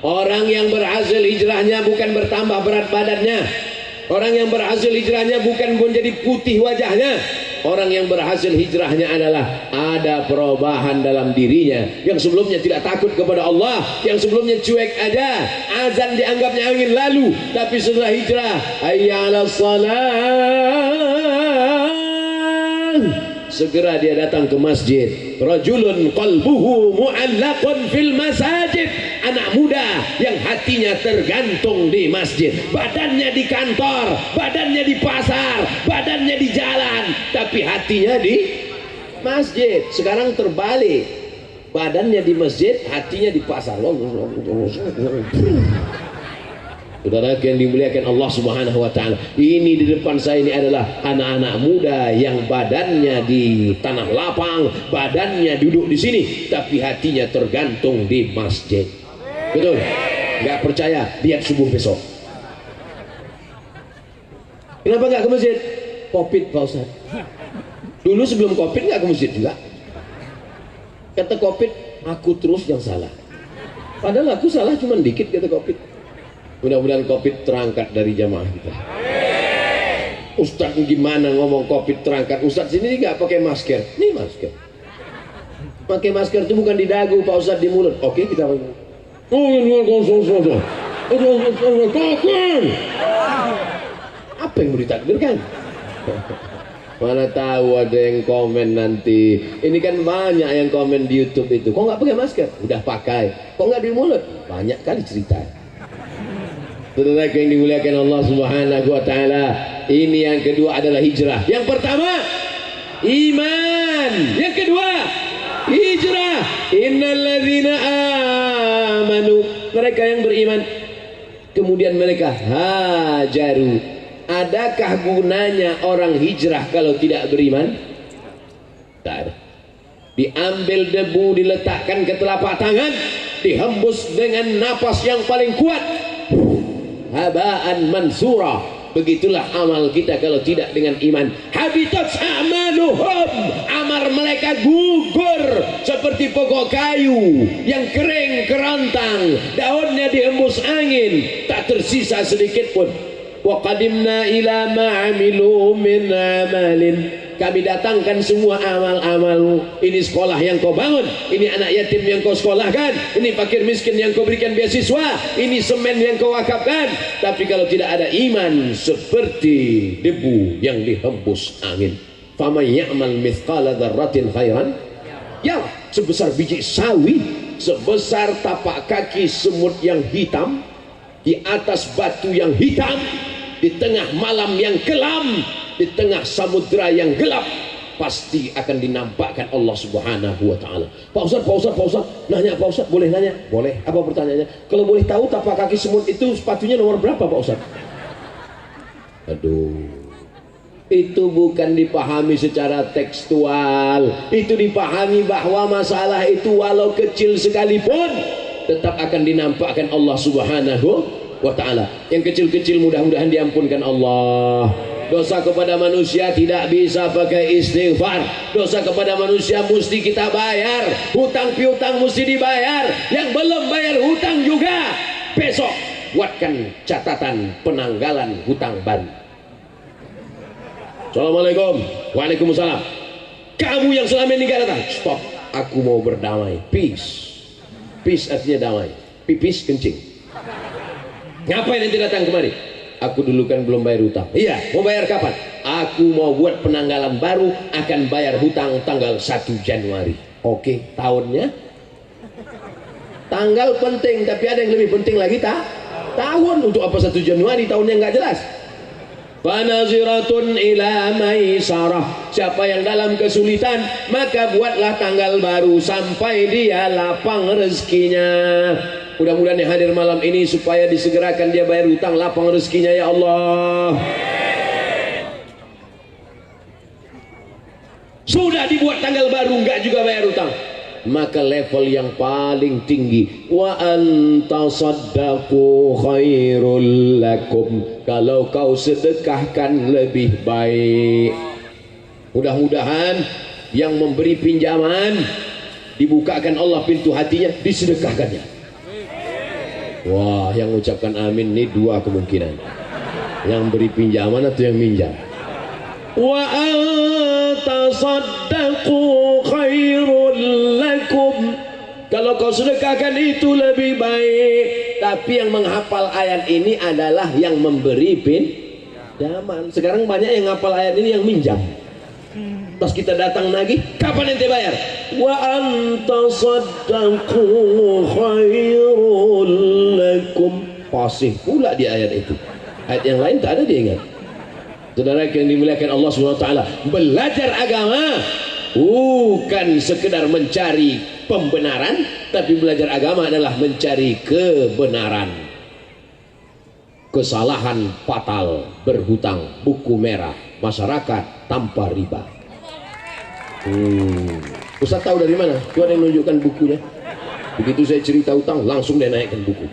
Orang yang berhasil hijrahnya bukan bertambah berat badannya. Orang yang berhasil hijrahnya bukan menjadi putih wajahnya. Orang yang berhasil hijrahnya adalah ada perubahan dalam dirinya. Yang sebelumnya tidak takut kepada Allah, yang sebelumnya cuek aja, azan dianggapnya angin lalu. Tapi setelah hijrah, hayya 'alas shalah, segera dia datang ke masjid. Rajulun qalbuhu mu'allaqun fil masajid. Anak muda yang hatinya tergantung di masjid. Badannya di kantor, badannya di pasar, badannya di jalan, tapi hatinya di masjid. Sekarang terbalik, badannya di masjid, hatinya di pasar. Saudara yang dimuliakan Allah Subhanahu wa taala, ini di depan saya ini adalah anak-anak muda yang badannya di tanah lapang, badannya duduk di sini, tapi hatinya tergantung di masjid. Betul? Nggak percaya? Lihat subuh besok. Kenapa nggak ke masjid? Covid Pak Ustaz. Dulu sebelum Covid nggak ke masjid juga. Kata Covid, aku terus yang salah. Padahal aku salah cuma dikit, kata Covid. Mudah-mudahan Covid terangkat dari jamaah kita. Ustaz gimana ngomong Covid terangkat? Ustaz sini nggak pakai masker. Ini masker. Pakai masker itu bukan di dagu Pak Ustaz, di mulut. Oke, kita pakai. Apa yang mau ditakdirkan? Mana tahu ada yang komen nanti. Ini kan banyak yang komen di YouTube itu. Kok nggak pakai masker? Udah pakai. Kok nggak di mulut? Banyak kali cerita. Saudara yang dimuliakan Allah Subhanahu wa taala, ini yang kedua adalah hijrah. Yang pertama iman, yang kedua hijrah. Innalladzina amanu, mereka yang beriman kemudian mereka hajaru. Adakah gunanya orang hijrah kalau tidak beriman? Tak ada. Diambil debu, diletakkan ke telapak tangan, dihembus dengan napas yang paling kuat, habaan mansura. Begitulah amal kita kalau tidak dengan iman. Habitat a'maluhum, amal mereka gugur seperti pokok kayu yang kering kerontang, daunnya dihembus angin, tak tersisa sedikit pun. Wa qadimna ila ma 'amilu min amalin, kami datangkan semua amal-amalmu. Ini sekolah yang kau bangun, ini anak yatim yang kau sekolahkan, ini fakir miskin yang kau berikan beasiswa, ini semen yang kau wakafkan. Tapi kalau tidak ada iman, seperti debu yang dihembus angin. Faman ya'mal mithqala dzarratin khairan ya, sebesar biji sawi, sebesar tapak kaki semut yang hitam, di atas batu yang hitam, di tengah malam yang kelam, di tengah samudra yang gelap, pasti akan dinampakkan Allah Subhanahu wa taala. Pak Ustaz, nanya Pak Ustaz, boleh nanya? Boleh. Apa pertanyaannya? Kalau boleh tahu tapak kaki semut itu sepatunya nomor berapa Pak Ustaz? Aduh, itu bukan dipahami secara tekstual, itu dipahami bahwa masalah itu walau kecil sekalipun tetap akan dinampakkan Allah Subhanahu wa ta'ala. Yang kecil-kecil mudah-mudahan diampunkan Allah. Dosa kepada manusia tidak bisa pakai istighfar. Dosa kepada manusia mesti kita bayar. Hutang piutang mesti dibayar. Yang belum bayar hutang juga besok buatkan catatan penanggalan hutang baru. Assalamualaikum. Waalaikumsalam. Kamu yang selama ini gak datang, stop. Aku mau berdamai. Peace. Peace artinya damai. Pipis kencing. Ngapain nanti datang kemari? Aku dulu kan belum bayar hutang. Iya, mau bayar kapan? Aku mau buat penanggalan baru, akan bayar hutang tanggal 1 Januari. Oke, tahunnya? Tanggal penting, tapi ada yang lebih penting lagi tak? Tahun. Untuk apa 1 Januari, tahunnya nggak jelas. Fanaziratun ila maisarah. Siapa yang dalam kesulitan, maka buatlah tanggal baru sampai dia lapang rezekinya. Mudah-mudahan yang hadir malam ini supaya disegerakan dia bayar hutang, lapang rezekinya ya Allah. Sudah dibuat tanggal baru, enggak juga bayar hutang, maka level yang paling tinggi, wa antasaddaqu khairul lakum, kalau kau sedekahkan lebih baik. Mudah-mudahan yang memberi pinjaman dibukakan Allah pintu hatinya, disedekahkannya. Wah, yang ucapkan amin ini dua kemungkinan, yang beri pinjaman atau yang minjam. Wa antasaddaqu khairul lakum, kalau kau sedekahkan itu lebih baik. Tapi yang menghafal ayat ini adalah yang memberi pinjaman. Sekarang banyak yang menghafal ayat ini yang minjam. Pas kita datang lagi, kapan ente bayar? Wa antasaddaqu khairul lakum, fasih pula di ayat itu. Ayat yang lain tak ada diingat. Saudara yang dimuliakan Allah SWT, belajar agama bukan sekedar mencari pembenaran, tapi belajar agama adalah mencari kebenaran. Kesalahan fatal berhutang, buku merah, masyarakat tanpa riba. Ustaz tahu dari mana? Tuh ada yang menunjukkan bukunya. Begitu saya cerita hutang, langsung dia naikkan buku.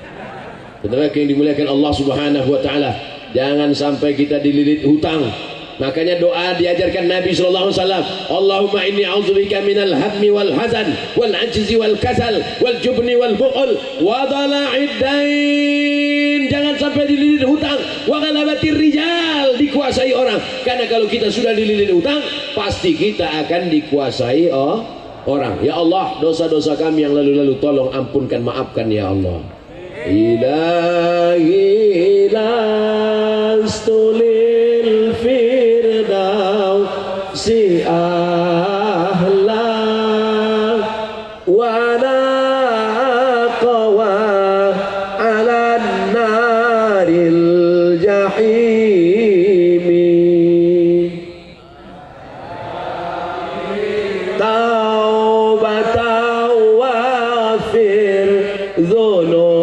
Saudara yang dimuliakan Allah Subhanahu wa taala, jangan sampai kita dililit hutang. Makanya doa diajarkan Nabi sallallahu alaihi wasallam, Allahumma inni a'udzubika minal hammi wal hazan wal ajzi wal kasal wal jubni wal buqul wa dhala'id dain. Jangan sampai dililit hutang, wa ghalabatir rijal, dikuasai orang. Karena kalau kita sudah dililit hutang, pasti kita akan dikuasai orang. Ya Allah, dosa-dosa kami yang lalu-lalu tolong ampunkan, maafkan ya Allah. Ilahi lastulil firdausi ahla wa naqwa ala naril jahimi taubatan wafir dhunub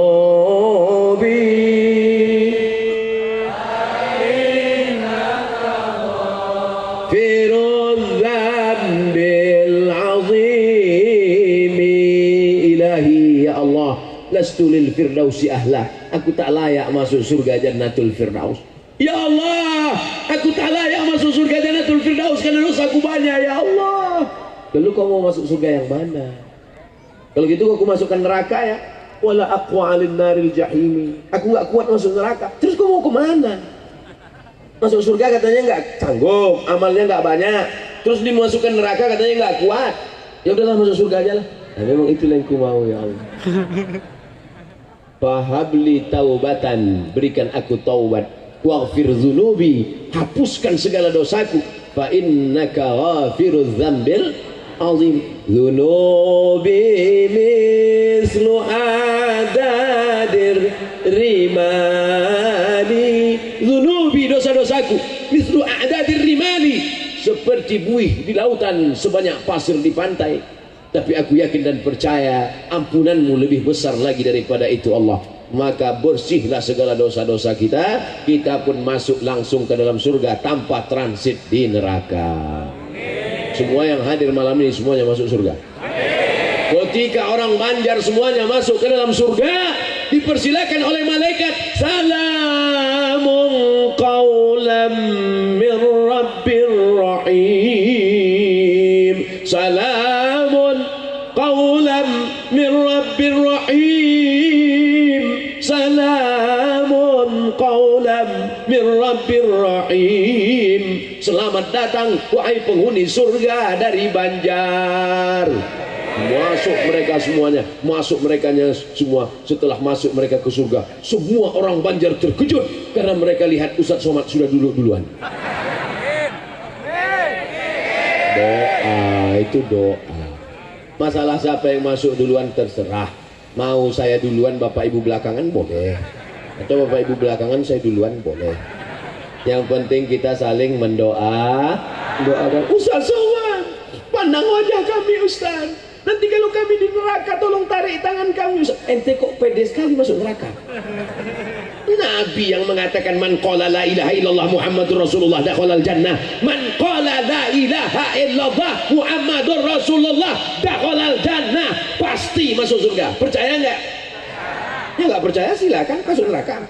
lastulil firdausi ahlah, aku tak layak masuk surga jannatul firdaus. Ya Allah, aku tak layak masuk surga jannatul firdaus karena dosaku banyak ya Allah. Lalu kau mau masuk surga yang mana? Kalau gitu aku masukkan neraka ya. Wala aqwa 'alin naril jahimi, aku enggak kuat masuk neraka. Terus kau mau ke mana? Masuk surga katanya enggak sanggup, amalnya enggak banyak. Terus dimasukkan neraka katanya enggak kuat. Ya udahlah masuk surga aja lah. Nah, memang itu yang ku mau ya Allah. Fahabli taubatan, berikan aku taubat, waghfir dzunubi, hapuskan segala dosaku, fa innaka ghafirudz dzambil azim. Dzunubi mislu adadir rimali, dzunubi, dosa-dosaku, mislu adadir rimali, seperti buih di lautan, sebanyak pasir di pantai. Tapi aku yakin dan percaya ampunanmu lebih besar lagi daripada itu Allah. Maka bersihlah segala dosa-dosa kita, kita pun masuk langsung ke dalam surga tanpa transit di neraka. Semua yang hadir malam ini semuanya masuk surga. Ketika orang Banjar semuanya masuk ke dalam surga, dipersilakan oleh malaikat, salamun qaulam min rabbir rahim, salamun qaulam min rabbir rahim, salamun qaulam min rabbir rahim. Selamat datang wahai penghuni surga dari Banjar. Masuk mereka semuanya, masuk merekanya semua. Setelah masuk mereka ke surga, semua orang Banjar terkejut karena mereka lihat Ustaz Somad sudah duluan. Doa itu doa. Masalah siapa yang masuk duluan terserah. Mau saya duluan, bapak ibu belakangan boleh, atau bapak ibu belakangan saya duluan boleh. Yang penting kita saling mendoakan. Ustaz Sowan, pandang wajah kami Ustaz. Nanti kalau kami di neraka tolong tarik tangan kami Ustaz. Ente kok pede sekali masuk neraka? Nabi yang mengatakan man qala la ilaha illallah Muhammadur Rasulullah dakhalal jannah. Man qala la ilaha illallah Muhammadur Rasulullah dakhalal jannah. Pasti masuk surga. Percaya enggak? Ya enggak percaya silakan masuk neraka.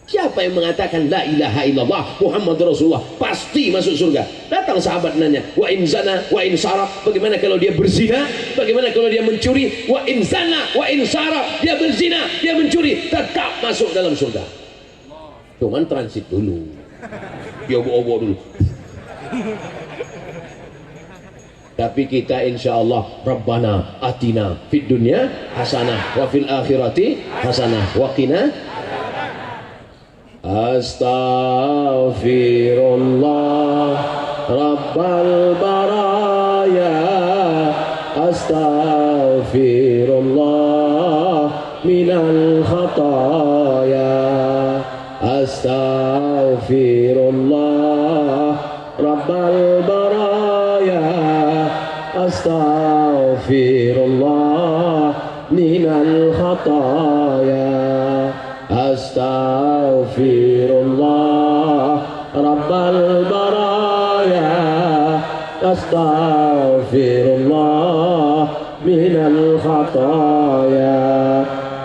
Siapa yang mengatakan la ilaha illallah Muhammadur Rasulullah pasti masuk surga? Datang sahabat nanya, wa in zana wa in sarab, bagaimana kalau dia berzina? Bagaimana kalau dia mencuri? Wa in zana wa in sarab, dia berzina, dia mencuri, tetap masuk dalam surga. Cuman transit dulu. Ya obo dulu. Tapi kita insya Allah Rabbana atina fid dunya hasanah wa fil akhirati hasanah wa qina. Astaghfirullah Rabbal baraya, Astaghfirullah minal khataya, Astaghfirullah Rabbal baraya, Astaghfirullah minal khataya, Astaghfirullah Rabbal baraya, Astaghfirullah minal khataya.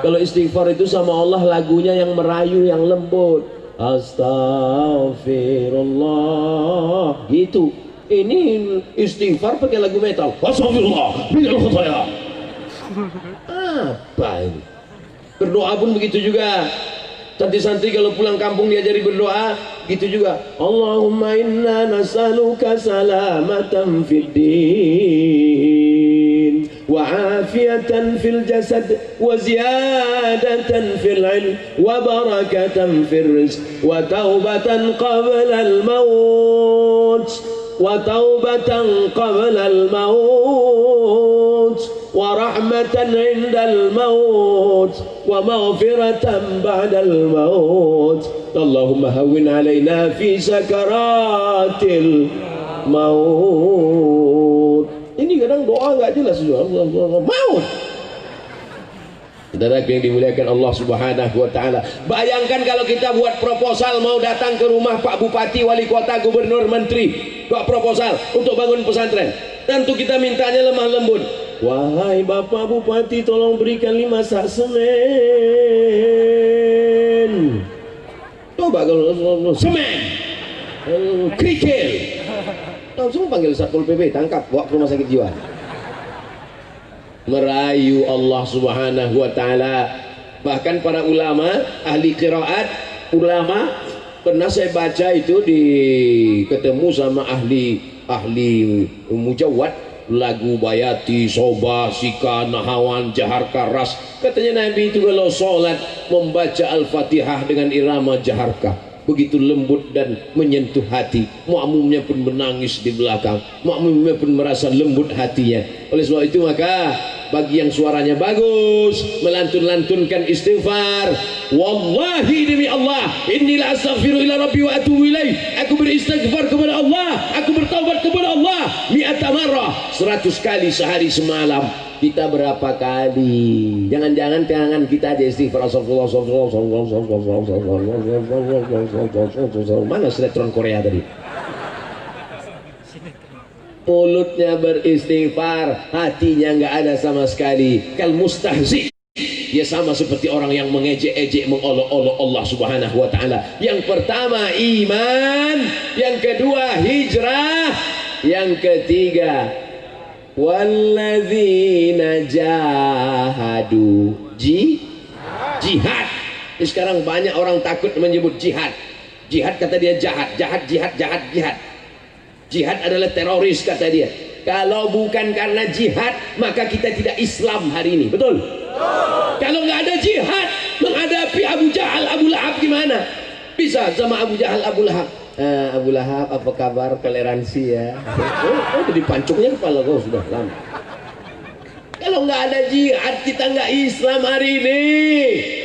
Kalau istighfar itu sama Allah lagunya yang merayu, yang lembut. Astagfirullah gitu. Ini istighfar pakai lagu metal. Astagfirullah minal khataya. Apa ini? Berdoa pun begitu juga. Santri-santri kalau pulang kampung diajari berdoa, gitu juga. Allahumma inna nas'aluka salamatan fid din wa afiyatan fil jasad wa ziyadatan fil ilm wa barakatan fil rizq wa taubatan qabla al maut wa taubatan qabla al maut wa rahmatan indal maut wa maghfiratan ba'dal maut. Allahumma hawwin alaina fi sakaratil maut. Ini kadang doa enggak jelas juga. Maut. Saudara yang dimuliakan Allah Subhanahu wa taala. Bayangkan kalau kita buat proposal mau datang ke rumah Pak Bupati, Wali Kota, Gubernur, Menteri, buat proposal untuk bangun pesantren. Tentu kita mintanya lemah lembut. Wahai Bapak Bupati, tolong berikan 5 sak semen. Coba kalau semen, kerikil, langsung panggil Satpol PP, tangkap, bawa ke rumah sakit jiwa. Merayu Allah Subhanahu wa taala. Bahkan para ulama, ahli qiraat, ulama pernah saya baca itu ketemu sama ahli mujawwad, lagu Bayati, Soba, Sika, Nahawan, Jahar Karas. Katanya Nabi itu kalau sholat membaca Al-Fatihah dengan irama jaharkah, begitu lembut dan menyentuh hati. Makmumnya pun menangis di belakang, makmumnya pun merasa lembut hatinya. Oleh sebab itu maka bagi yang suaranya bagus melantun-lantunkan istighfar, wallahi demi Allah, inilah astaghfiru ila rabbi wa atubu ilaih, aku beristighfar kepada Allah, aku bertaubat kepada Allah mi'ata marrah, 100 kali sehari semalam. Kita berapa kali? Jangan-jangan tangan kita aja istighfar. Mana sinetron Korea tadi? Mulutnya beristighfar, hatinya nggak ada sama sekali. Kal mustahzi, dia sama seperti orang yang mengejek-ejek, mengolok-olok Allah Subhanahu wa taala. Yang pertama iman, yang kedua hijrah, yang ketiga walladzina jahadu, jihad. Sekarang banyak orang takut menyebut jihad. Jihad kata dia jahat. Jihad adalah teroris kata dia. Kalau bukan karena jihad maka kita tidak Islam hari ini. Betul? Kalau nggak ada jihad menghadapi Abu Jahal, Abu Lahab gimana? Bisa sama Abu Jahal, Abu Lahab. Abu Lahab apa kabar, toleransi ya? Oh jadi pancungnya kepala kau sudah lama. Kalau Kalau nggak ada jihad, kita nggak Islam hari ini.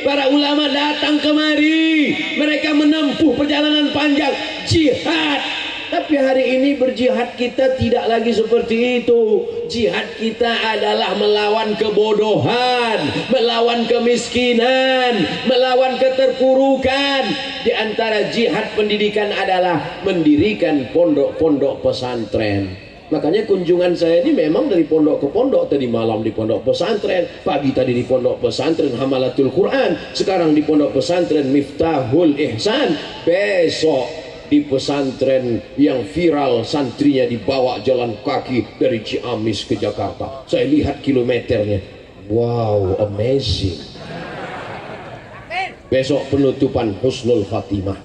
Para ulama datang kemari, mereka menempuh perjalanan panjang jihad. Tapi hari ini berjihad kita tidak lagi seperti itu. Jihad kita adalah melawan kebodohan, melawan kemiskinan, melawan keterpurukan. Di antara jihad pendidikan adalah mendirikan pondok-pondok pesantren. Makanya kunjungan saya ini memang dari pondok ke pondok. Tadi malam di pondok pesantren, pagi tadi di pondok pesantren Hamalatul Quran, sekarang di pondok pesantren Miftahul Ihsan, besok di pesantren yang viral santrinya dibawa jalan kaki dari Ciamis ke Jakarta. Saya lihat kilometernya, wow, amazing. Besok penutupan husnul khatimah,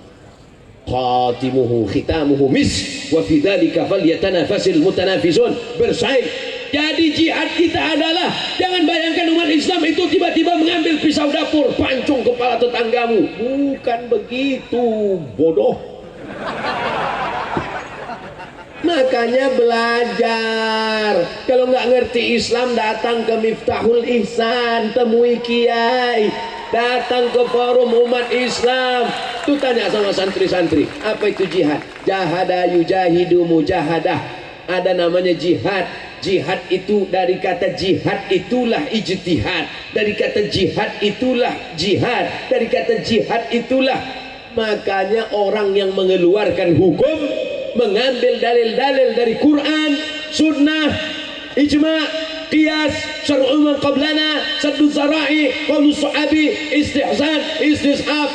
khatimuhu khitamuhu mis wa fi dzalika falyatanafasil mutanafisun, bersaing. Jadi jihad kita adalah, jangan bayangkan umat Islam itu tiba-tiba mengambil pisau dapur pancung kepala tetanggamu. Bukan begitu, bodoh. Makanya belajar. Kalau nggak ngerti Islam, datang ke Miftahul Ihsan, temui kiai, datang ke forum umat Islam. Tuh tanya sama santri-santri, apa itu jihad? Jahada yujahidu mujahadah. Ada namanya jihad. Jihad itu dari kata jihad itulah ijtihad. Dari kata jihad itulah jihad. Dari kata jihad itulah. Makanya orang yang mengeluarkan hukum, mengambil dalil-dalil dari Quran, sunnah, ijma', qiyas, syar'u man qablana, saddu zara'i, qaulu sahabi, istihsan, istishab,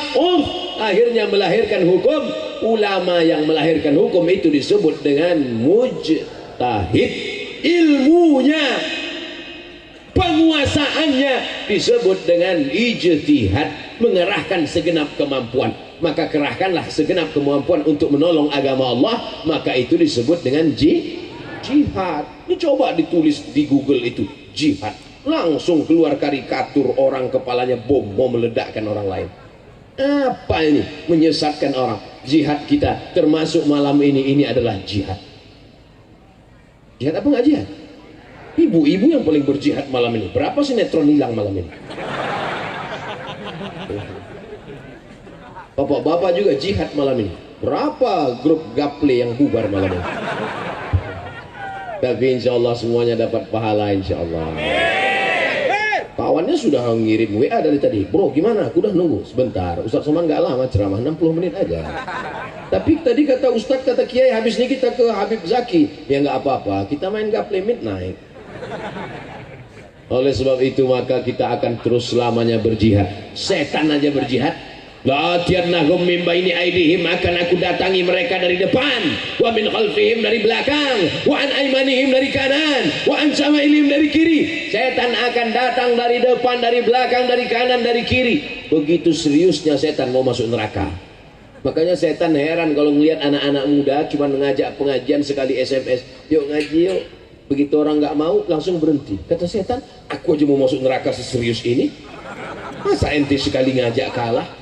akhirnya melahirkan hukum. Ulama yang melahirkan hukum itu disebut dengan mujtahid. Ilmunya, penguasaannya disebut dengan ijtihad, mengerahkan segenap kemampuan. Maka kerahkanlah segenap kemampuan untuk menolong agama Allah, maka itu disebut dengan jihad. Ini coba ditulis di Google itu, jihad, langsung keluar karikatur orang kepalanya bom mau meledakkan orang lain. Apa ini? Menyesatkan orang. Jihad kita termasuk malam ini adalah jihad. Jihad apa nggak jihad? Ibu-ibu yang paling berjihad malam ini. Berapa sinetron hilang malam ini? Bapak-bapak juga jihad malam ini. Berapa grup gaple yang bubar malam ini? Tapi insya Allah semuanya dapat pahala, insya Allah. Kawannya sudah ngirim WA dari tadi. Bro gimana? Aku udah nunggu sebentar. Ustadz Somad nggak lama ceramah, 60 menit aja. Tapi tadi kata Ustadz, kata Kiai, habis ini kita ke Habib Zaki. Ya nggak apa-apa, kita main gaple midnight. Oleh sebab itu maka kita akan terus selamanya berjihad. Setan aja berjihad. La tiannahum min baini aidihim, akan aku datangi mereka dari depan, wa min khalfihim dari belakang, wa an aymanihim dari kanan, wa an syama'ilihim dari kiri. Setan akan datang dari depan, dari belakang, dari kanan, dari kiri. Begitu seriusnya setan mau masuk neraka. Makanya setan heran kalau ngelihat anak-anak muda cuma ngajak pengajian sekali SMS, yuk ngaji yuk. Begitu orang nggak mau langsung berhenti. Kata setan, aku aja mau masuk neraka seserius ini, masa ente sekali ngajak kalah?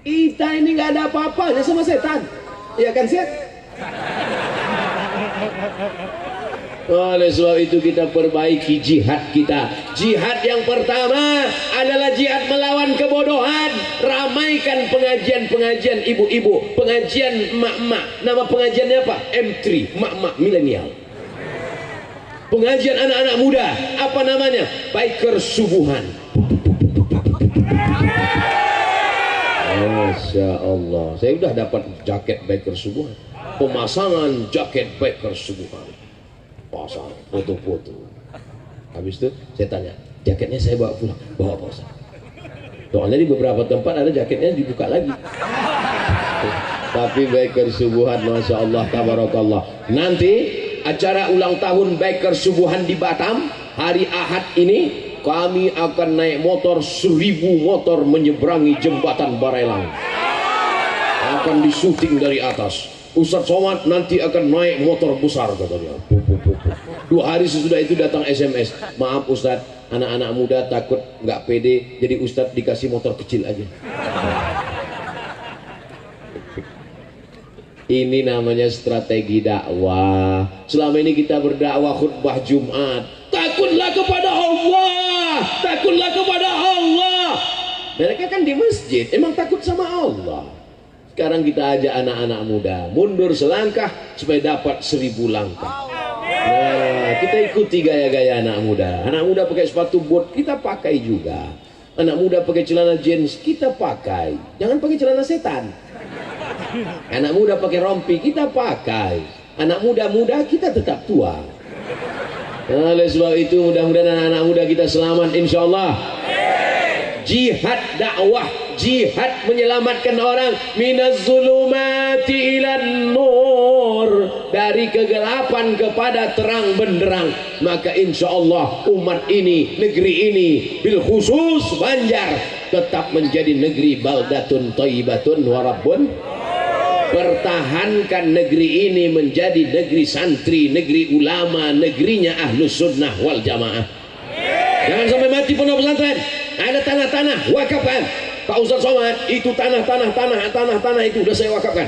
Kita ini nggak ada apa-apanya sama setan, ya kan Set? Oleh sebab itu kita perbaiki jihad kita. Jihad yang pertama adalah jihad melawan kebodohan. Ramaikan pengajian-pengajian ibu-ibu, pengajian emak-emak. Nama pengajiannya apa? M3, emak-emak milenial. Pengajian anak-anak muda, apa namanya? Biker subuhan. Masya Allah, saya sudah dapat jaket biker subuhan, pemasangan jaket biker subuhan, pasang foto-foto. Habis itu saya tanya, jaketnya saya bawa pulang, bawa apa Ustaz? Soalnya di beberapa tempat ada jaketnya dibuka lagi. Tapi biker subuhan, Masya Allah, tabarakallah. Nanti acara ulang tahun biker subuhan di Batam hari Ahad ini, kami akan naik motor 1000 motor menyeberangi jembatan Barelang. Akan disuting dari atas. Ustadz Somad nanti akan naik motor besar katanya. 2 hari sesudah itu datang SMS. Maaf Ustadz, anak-anak muda takut nggak pede, jadi Ustadz dikasih motor kecil aja. Ini namanya strategi dakwah. Selama ini kita berdakwah khutbah Jumat, takutlah kepada Allah, takutlah kepada Allah. Mereka kan di masjid, emang takut sama Allah. Sekarang kita ajak anak-anak muda mundur selangkah supaya dapat 1000 langkah. Nah, kita ikuti gaya-gaya anak muda. Anak muda pakai sepatu bot, kita pakai juga. Anak muda pakai celana jeans, kita pakai. Jangan pakai celana setan. Anak muda pakai rompi, kita pakai. Anak muda-muda, kita tetap tua. Oleh sebab itu mudah-mudahan anak-anak muda kita selamat insyaallah. Jihad dakwah, jihad menyelamatkan orang minaz zulumati ilan nur, dari kegelapan kepada terang benderang. Maka insyaallah umat ini, negeri ini, bil khusus Banjar tetap menjadi negeri baldatun thayyibatun wa rabbun. Pertahankan negeri ini menjadi negeri santri, negeri ulama, negerinya ahlus sunnah wal jamaah. Jangan sampai mati pondok pesantren. Ada tanah-tanah wakafkan. Pak Ustaz Somad, itu tanah itu udah saya wakafkan.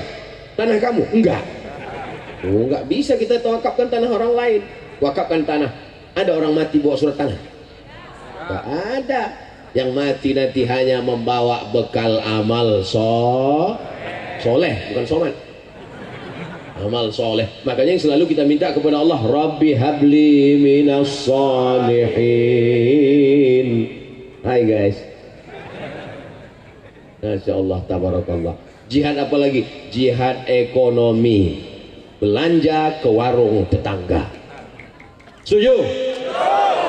Tanah kamu? Enggak. Oh, enggak bisa kita wakafkan tanah orang lain. Wakafkan tanah. Ada orang mati bawa surat tanah? Enggak ada. Yang mati nanti hanya membawa bekal amal soleh, bukan somat. Amal soleh. Makanya yang selalu kita minta kepada Allah, Rabbi habli minas salihin. Hai guys. Masya Allah, tabarakallah. Jihad apa lagi? Jihad ekonomi. Belanja ke warung tetangga. Setuju?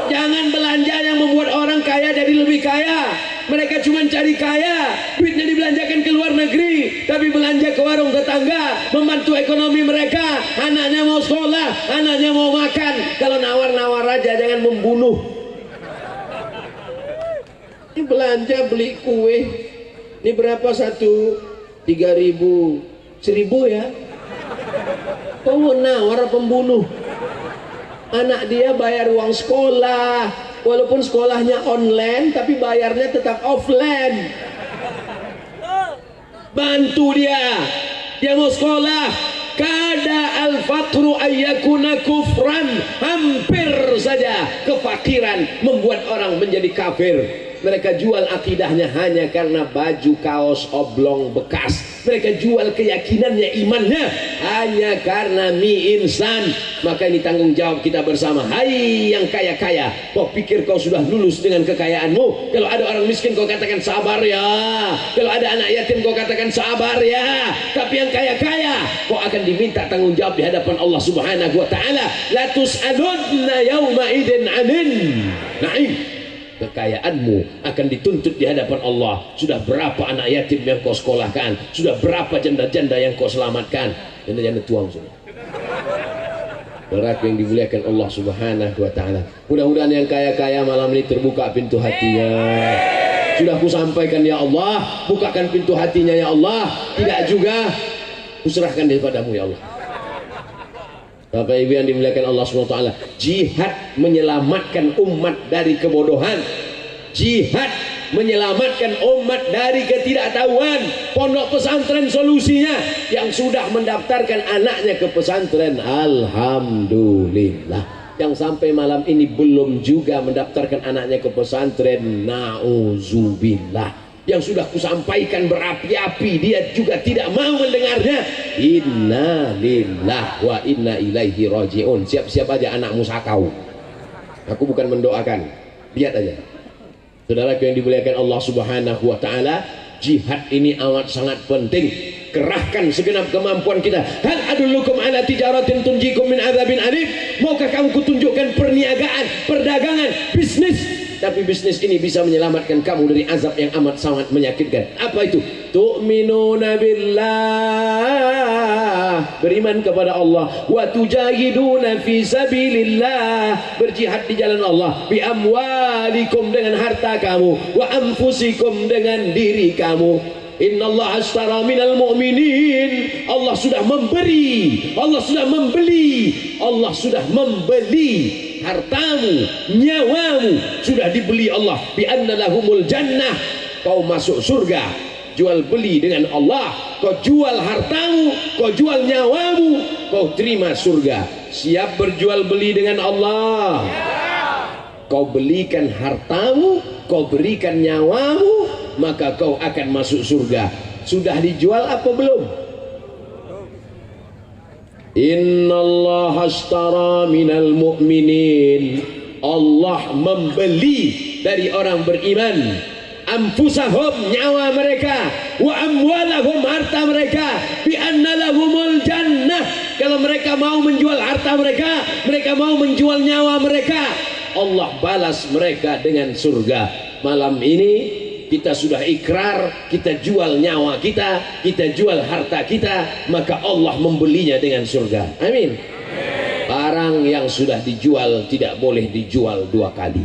Jangan belanja yang membuat orang kaya jadi lebih kaya. Mereka cuma cari kaya, duitnya dibelanjakan ke luar negeri, tapi belanja ke warung tetangga, membantu ekonomi mereka. Anaknya mau sekolah, anaknya mau makan. Kalau nawar-nawar aja, jangan membunuh. Ini belanja beli kue, ini berapa satu? 3.000, 1.000 ya. Kau nawar pembunuh. Anak dia bayar uang sekolah, walaupun sekolahnya online tapi bayarnya tetap offline. Bantu dia mau sekolah. Kada al-fatru ayyakuna kufran, hampir saja kefakiran membuat orang menjadi kafir. Mereka jual akidahnya hanya karena baju kaos oblong bekas. Mereka jual keyakinannya, imannya hanya karena mie instan. Maka ini tanggung jawab kita bersama. Hai yang kaya-kaya, kau pikir kau sudah lulus dengan kekayaanmu? Kalau ada orang miskin kau katakan sabar ya. Kalau ada anak yatim kau katakan sabar ya. Tapi yang kaya-kaya kau akan diminta tanggung jawab di hadapan Allah Subhanahu wa taala. La tus'alunna yauma idin 'anin na'im. Kekayaanmu akan dituntut di hadapan Allah. Sudah berapa anak yatim yang kau sekolahkan? Sudah berapa janda-janda yang kau selamatkan? Janda-janda tuang sudah. Neraka yang dimuliakan Allah Subhanahu wa taala. Mudah-mudahan yang kaya-kaya malam ini terbuka pintu hatinya. Sudah ku sampaikan ya Allah, bukakan pintu hatinya ya Allah. Tidak juga, kuserahkan daripadamu ya Allah. Bapak Ibu yang dimuliakan Allah SWT, jihad menyelamatkan umat dari kebodohan, jihad menyelamatkan umat dari ketidaktahuan. Pondok pesantren solusinya. Yang sudah mendaftarkan anaknya ke pesantren, alhamdulillah. Yang sampai malam ini belum juga mendaftarkan anaknya ke pesantren, nauzubillah. Yang sudah kusampaikan berapi-api, dia juga tidak mau mendengarnya. Inna lillahi wa inna ilaihi raji'un. Siap-siap aja anakmu sakau. Aku bukan mendoakan, lihat aja. Saudara yang dimuliakan Allah Subhanahu wa taala, jihad ini amat sangat penting. Kerahkan segenap kemampuan kita. Hal adullukum ala tijaratin tunjikum min adzabin alim. Maukah kamu kutunjukkan perniagaan, perdagangan, bisnis, tapi bisnis ini bisa menyelamatkan kamu dari azab yang amat sangat menyakitkan. Apa itu? Tu'minuna billah, beriman kepada Allah. Wa tujahiduna fi sabilillah, berjihad di jalan Allah. Bi amwalikum, dengan harta kamu. Wa anfusikum, dengan diri kamu. Innallaha ashtara minal mu'minin, Allah sudah memberi, Allah sudah membeli, Allah sudah membeli. Hartamu, nyawamu sudah dibeli Allah. Bi anna lahumul jannah, kau masuk surga. Jual beli dengan Allah. Kau jual hartamu, kau jual nyawamu, kau terima surga. Siap berjual beli dengan Allah? kau belikan hartamu, kau berikan nyawamu, maka kau akan masuk surga. Sudah dijual apa belum? Innallaha ashtara minal mu'minin, Allah membeli dari orang beriman, anfusahum, nyawa mereka, wa amwalahum, harta mereka, bi anna lahumul jannah. Kalau mereka mau menjual harta mereka, mereka mau menjual nyawa mereka, Allah balas mereka dengan surga. Malam ini kita sudah ikrar, kita jual nyawa kita, kita jual harta kita, maka Allah membelinya dengan surga. Amin. Barang yang sudah dijual tidak boleh dijual dua kali.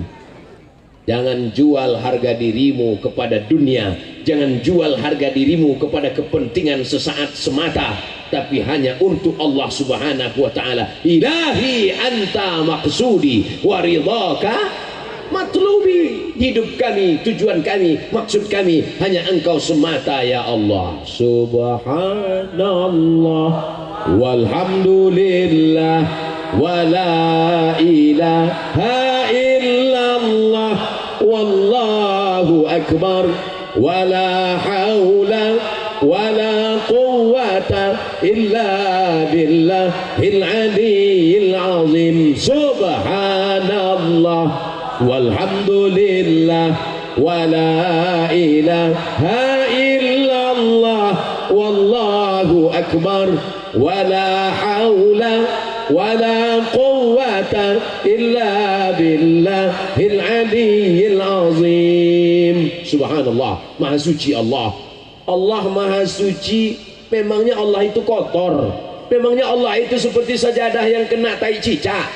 Jangan jual harga dirimu kepada dunia, jangan jual harga dirimu kepada kepentingan sesaat semata, tapi hanya untuk Allah Subhanahu wa ta'ala. Ilahi anta maqsudi wa ridhaka matlubi. Hidup kami, tujuan kami, maksud kami hanya engkau semata ya Allah. Subhanallah walhamdulillah wa la ilaha illallah wallahu akbar wa la hawla wa la quwwata illa billahil aliyyil azim. Subhanallah walhamdulillah wa la ilaha illallah wallahu akbar wa la hawla wa la quwwata illa billahil aliyyil azim. Subhanallah, maha suci Allah. Allah maha suci. Memangnya Allah itu kotor? Memangnya Allah itu seperti sajadah yang kena tai cicak?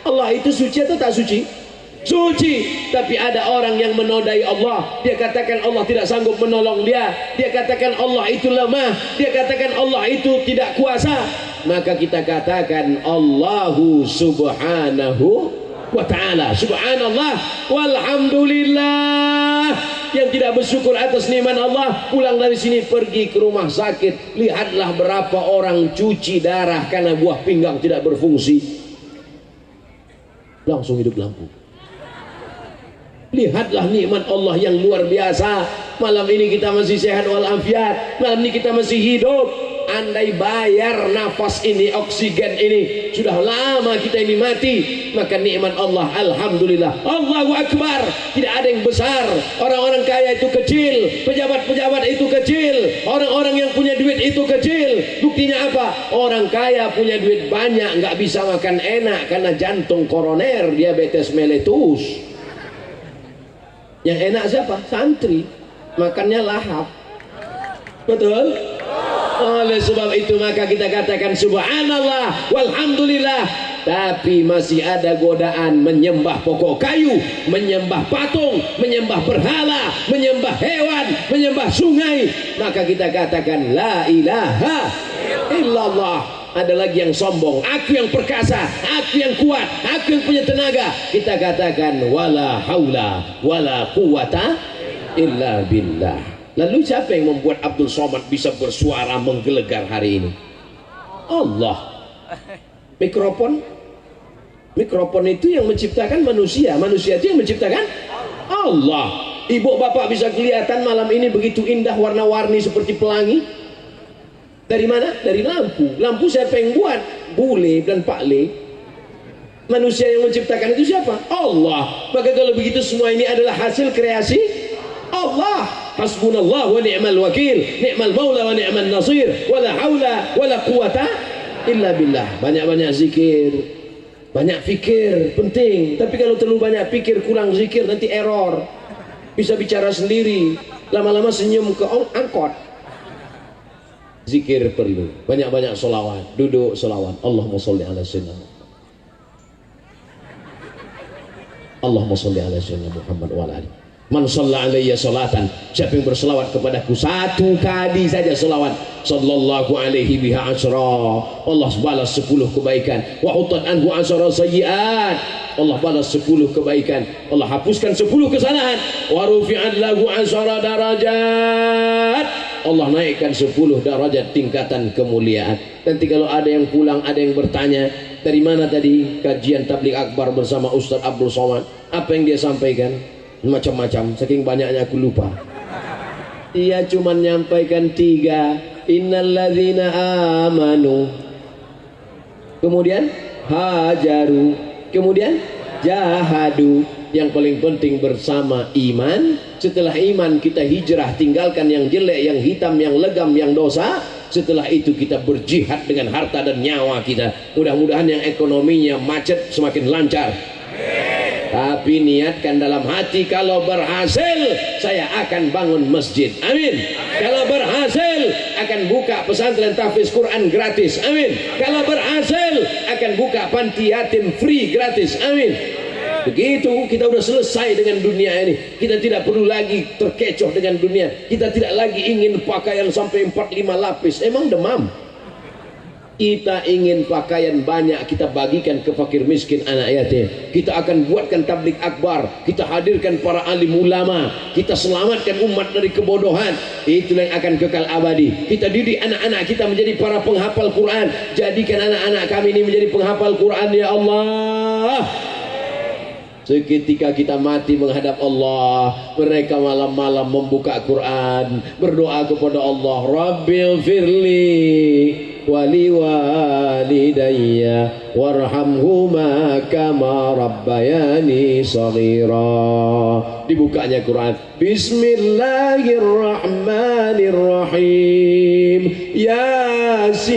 Allah itu suci atau tak suci? Suci. Tapi ada orang yang menodai Allah, dia katakan Allah tidak sanggup menolong dia, dia katakan Allah itu lemah, dia katakan Allah itu tidak kuasa. Maka kita katakan Allahu subhanahu wa ta'ala. Subhanallah walhamdulillah. Yang tidak bersyukur atas nikmat Allah, pulang dari sini pergi ke rumah sakit, lihatlah berapa orang cuci darah karena buah pinggang tidak berfungsi, langsung hidup lampu. Lihatlah nikmat Allah yang luar biasa. Malam ini kita masih sehat walafiat, malam ini kita masih hidup. Andai bayar nafas ini, oksigen ini, sudah lama kita ini mati. Maka nikmat Allah, alhamdulillah. Allahu akbar. Tidak ada yang besar. Orang-orang kaya itu kecil, pejabat-pejabat itu kecil, orang-orang yang punya duit itu kecil. Buktinya apa? Orang kaya punya duit banyak, nggak bisa makan enak karena jantung koroner, diabetes meletus. Yang enak siapa? Santri, makannya lahap. Betul? Oleh sebab itu maka kita katakan subhanallah walhamdulillah. Tapi masih ada godaan menyembah pokok kayu, menyembah patung, menyembah berhala, menyembah hewan, menyembah sungai. Maka kita katakan la ilaha illallah. Ada lagi yang sombong, aku yang perkasa, aku yang kuat, aku yang punya tenaga. Kita katakan wala haula wala quwata illa billah. Lalu siapa yang membuat Abdul Somad bisa bersuara menggelegar hari ini? Allah. Mikrofon itu yang menciptakan manusia, manusia itu yang menciptakan Allah. Ibu bapak bisa kelihatan malam ini begitu indah, warna-warni seperti pelangi. Dari mana? Dari lampu. Lampu siapa yang buat? Bule dan Pak Le. Manusia yang menciptakan itu siapa? Allah. Maka kalau begitu semua ini adalah hasil kreasi Allah. Hasbunallah wa ni'mal wakil, ni'mal maula wa ni'mal nasir, wala haula wala quwata illa billah. Banyak-banyak zikir, banyak fikir, penting. Tapi kalau terlalu banyak pikir, kurang zikir, nanti error. Bisa bicara sendiri, lama-lama senyum ke angkot. Zikir perlu, banyak-banyak solawat, duduk solawat. Allahumma sholli ala sayyidina Allahumma sholli ala sayyidina Muhammad wa ala alihi. Man shalla alayya salatan, siapa yang berselawat kepadaku satu kali saja selawat, sallallahu alaihi biha asyra, Allah balas 10 kebaikan. Wa hutat anhu asyra sayyiat, Allah balas 10 kebaikan, Allah hapuskan 10 kesalahan. Wa rufi'at lahu asyra darajat, Allah naikkan 10 derajat tingkatan kemuliaan. Nanti kalau ada yang pulang, ada yang bertanya, dari mana tadi kajian tabligh akbar bersama Ustaz Abdul Somad? Apa yang dia sampaikan? Macam-macam, saking banyaknya aku lupa. Dia cuma nyampaikan 3. Innalladzina amanu, kemudian hajaru, kemudian jahadu. Yang paling penting bersama iman. Setelah iman kita hijrah, tinggalkan yang jelek, yang hitam, yang legam, yang dosa. Setelah itu kita berjihad dengan harta dan nyawa kita. Mudah-mudahan yang ekonominya macet semakin lancar. Tapi niatkan dalam hati, kalau berhasil saya akan bangun masjid. Amin. Kalau berhasil akan buka pesantren tahfiz Quran gratis. Amin. Kalau berhasil akan buka panti yatim free gratis. Amin. Begitu kita udah selesai dengan dunia ini. Kita tidak perlu lagi terkecoh dengan dunia. Kita tidak lagi ingin pakaian sampai 4-5 lapis. Emang demam? Kita ingin pakaian banyak, kita bagikan ke fakir miskin, anak yatim. Kita akan buatkan tabligh akbar, kita hadirkan para alim ulama, kita selamatkan umat dari kebodohan. Itulah yang akan kekal abadi. Kita didik anak-anak kita menjadi para penghafal Quran. Jadikan anak-anak kami ini menjadi penghafal Quran, ya Allah. Seketika kita mati menghadap Allah, mereka malam-malam membuka Quran, berdoa kepada Allah, Rabbil firli wali walidayya warhamhuma kama rabbayani shaghira. Dibukanya Quran, Bismillahirrahmanirrahim, Yasin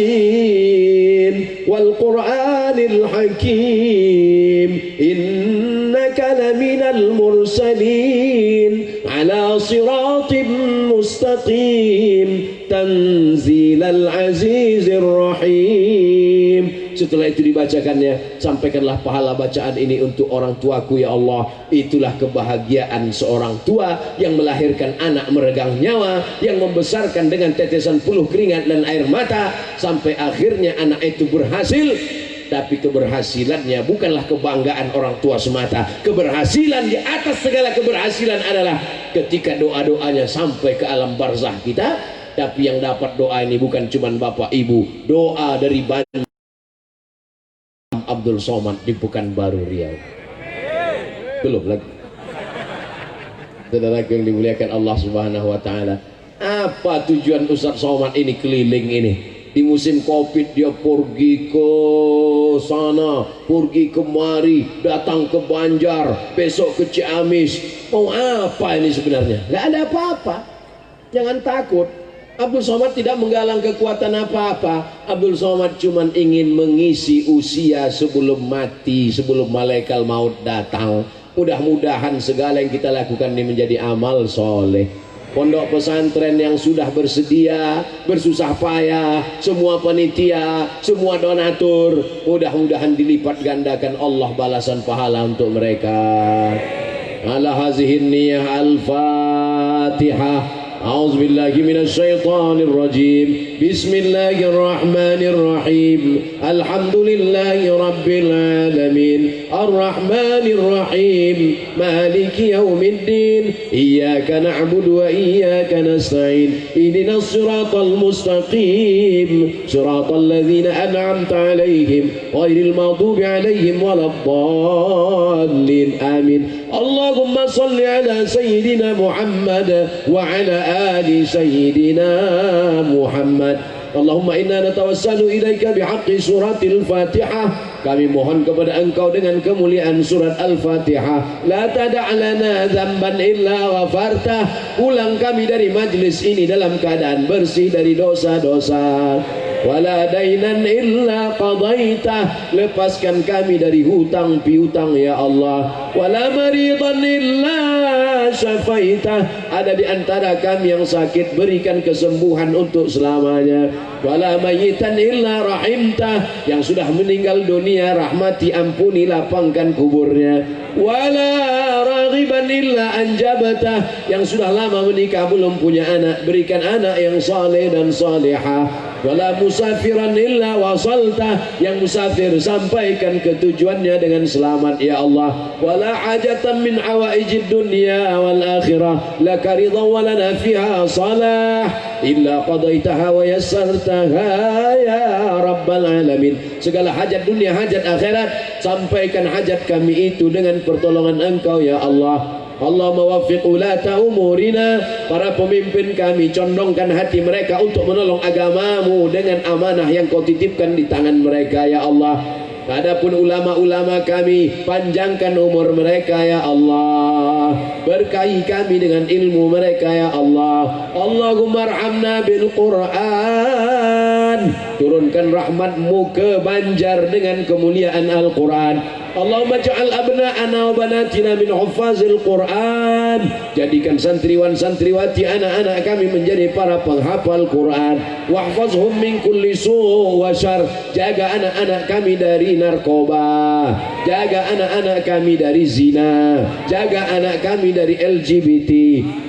wal Qur'anil Hakim, innaka laminal mursalin ala siratim mustaqim tanzilal azizir rahim. Setelah itu dibacakannya, sampaikanlah pahala bacaan ini untuk orang tuaku, ya Allah. Itulah kebahagiaan seorang tua yang melahirkan anak meregang nyawa, yang membesarkan dengan tetesan puluh keringat dan air mata, sampai akhirnya anak itu berhasil. Tapi keberhasilannya bukanlah kebanggaan orang tua semata. Keberhasilan di atas segala keberhasilan adalah ketika doa-doanya sampai ke alam barzah kita. Tapi yang dapat doa ini bukan cuma bapak ibu, doa dari banyak Abdul Somad di Pekanbaru Riau. Belum lagi. Saudara yang dimuliakan Allah Subhanahu wa taala. Apa tujuan Ustaz Somad ini keliling ini? Di musim Covid dia pergi ke sana, pergi kemari, datang ke Banjar, besok ke Ciamis. Mau apa ini sebenarnya? Gak ada apa-apa. Jangan takut. Abdul Somad tidak menggalang kekuatan apa-apa. Abdul Somad cuma ingin mengisi usia sebelum mati, sebelum malaikat maut datang. Mudah-mudahan segala yang kita lakukan ini menjadi amal soleh. Pondok pesantren yang sudah bersedia, bersusah payah, semua panitia, semua donatur, mudah-mudahan dilipat gandakan Allah balasan pahala untuk mereka. Ala hazihin niyah al-Fatihah. أعوذ بالله من الشيطان الرجيم بسم الله الرحمن الرحيم الحمد لله رب العالمين الرحمن الرحيم مالك يوم الدين إياك نعبد وإياك نستعين اهدنا الصراط المستقيم صراط الذين أنعمت عليهم غير المغضوب عليهم ولا الضالين آمين اللهم صل على سيدنا محمد وعلى آل سيدنا محمد Allahumma inna natawassalu ilaika bihaqqi suratil Fatihah. Kami mohon kepada engkau dengan kemuliaan surat Al-Fatihah. La tada'lana dzamban illa ghafartah. Ulang kami dari majlis ini dalam keadaan bersih dari dosa-dosa. Wala dainan illa qadaitah. Lepaskan kami dari hutang piutang ya Allah. Wala maridan illa syafaitah. Ada di antara kami yang sakit, berikan kesembuhan untuk selamanya. Wala mayitan illa rahimtah. Yang sudah meninggal dunia, rahmati, ampuni, lapangkan kuburnya. Wala raghiban illa anjabatah. Yang sudah lama menikah belum punya anak, berikan anak yang saleh dan salihah. Wala musafiran illa wasaltah. Yang musafir sampaikan ke tujuannya dengan selamat ya Allah. Wala hajatan min hawaijid dunya الدنيا والآخرة لك رضا ولنا فيها صلاح إلا قضيتها ويسرتها يا رب العالمين. Segala hajat dunia, hajat akhirat, sampaikan hajat kami itu dengan pertolongan Engkau ya Allah. Allah mewaffiq ulata umurina, para pemimpin kami, condongkan hati mereka untuk menolong agamamu dengan amanah yang kau titipkan di tangan mereka ya Allah. Adapun ulama-ulama kami, panjangkan umur mereka ya Allah, berkahi kami dengan ilmu mereka ya Allah. Allahumma arhamna bil Quran, turunkan rahmatmu ke Banjar dengan kemuliaan Al-Quran. Allahumma ja'al abna'ana wa banatina min huffazil Quran, jadikan santriwan santriwati anak-anak kami menjadi para penghafal Quran. Wahfazhum min kulli su' wa syar, jaga anak-anak kami dari narkoba, jaga anak-anak kami dari zina, jaga anak kami dari LGBT.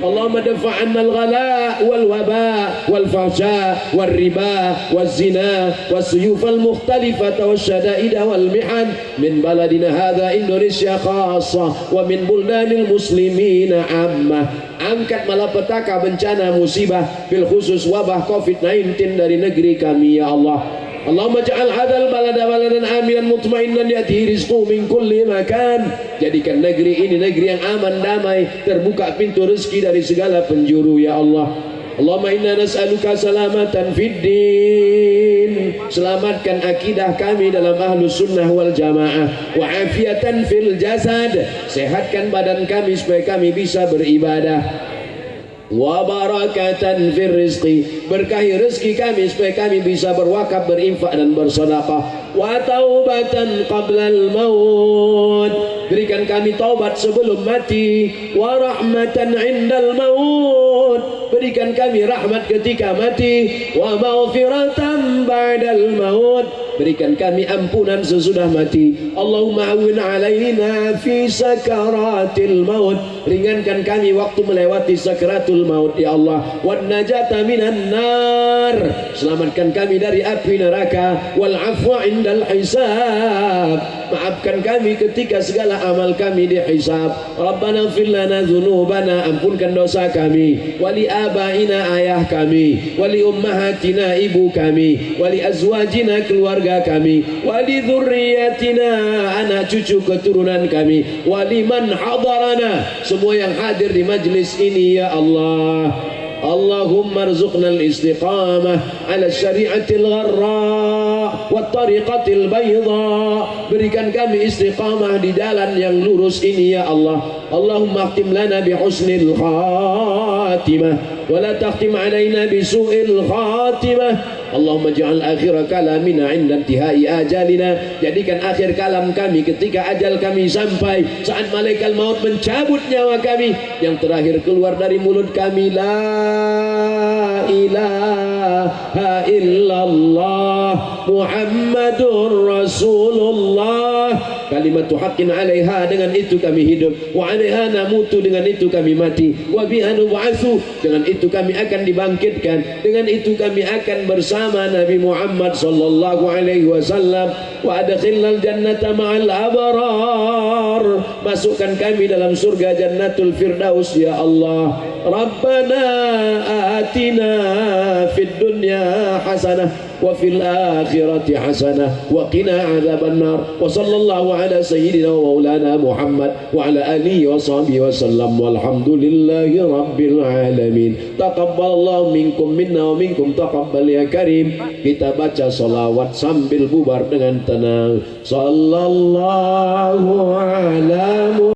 Allahumma dafa'anna al-ghala wal waba wal fahsya wal riba wal zina wal suyuf al mukhtalifata wal syada'ida wal mihan min baladina hadha Indonesia khassa wa min buldanil muslimina ammah. Angkat malapetaka, bencana, musibah, bil khusus wabah COVID-19 dari negeri kami ya Allah. Allahumma ja'al hadzal balada baladan aminan mutmainnan ya'tihi rizquhu min kulli makan, jadikan negeri ini negeri yang aman, damai, terbuka pintu rezeki dari segala penjuru ya Allah. Allahumma inna nas'aluka salamatan fid din, selamatkan akidah kami dalam ahlus sunnah wal jamaah, wa afiatan fil jasad, sehatkan badan kami supaya kami bisa beribadah, wa barakatan fir rizqi, berkahi rezeki kami supaya kami bisa berwakaf, berinfak dan bersedekah, wa taubatan qablal maut, berikan kami taubat sebelum mati, wa rahmatan indal maut, berikan kami rahmat ketika mati, wa maghfiratan ba'dal maut, berikan kami ampunan sesudah mati. Allahumma awwin alaina fi sakaratil maut, ringankan kami waktu melewati sakaratul maut ya Allah. Wan najata minan nar, selamatkan kami dari api neraka. Wal afwa indal hisab, maafkan kami ketika segala amal kami dihisab. Rabbana ighfir lana dzunubana, ampunkan dosa kami, wali abaina, ayah kami, wali ummahatina, ibu kami, wali azwajina, keluarga kami, wali dzurriyyatina, anak cucu keturunan kami, wali man hadarana, semua yang hadir di majlis ini ya Allah. Allahumma arzuqna al-istiqamah ala syari'atil gharra wa tariqatil bayda, berikan kami istiqamah di jalan yang lurus ini ya Allah. Allahumma akhtim lana bi husnil khatimah wa la takhtim alaina bi su'il khatimah. Allahumma ja'al akhir kalamina 'inda intihai ajalina, jadikan akhir kalam kami ketika ajal kami sampai, saat malaikat maut mencabut nyawa kami, yang terakhir keluar dari mulut kami la ilaha illallah Muhammadur Rasulullah, kalimatu haqqin 'alaiha, dengan itu kami hidup, wa 'alaiha namutu, dengan itu kami mati, wa biha nub'atsu, dengan itu kami akan dibangkitkan, dengan itu kami akan bersama Nabi Muhammad sallallahu alaihi wasallam. Wa adkhilnal jannata ma'al abrar, masukkan kami dalam surga Jannatul Firdaus ya Allah. Rabbana atina fid dunya hasanah wa fil akhirati hasanah wa qina adzabannar. Wa sallallahu ala sayyidina wa maulana Muhammad wa ala alihi wa sahbihi wa sallam, walhamdulillahi rabbil alamin. Taqabbalallahu minkum minna wa minkum taqabbal ya karim. Kita baca salawat sambil bubar dengan tenang. Sallallahu alaihi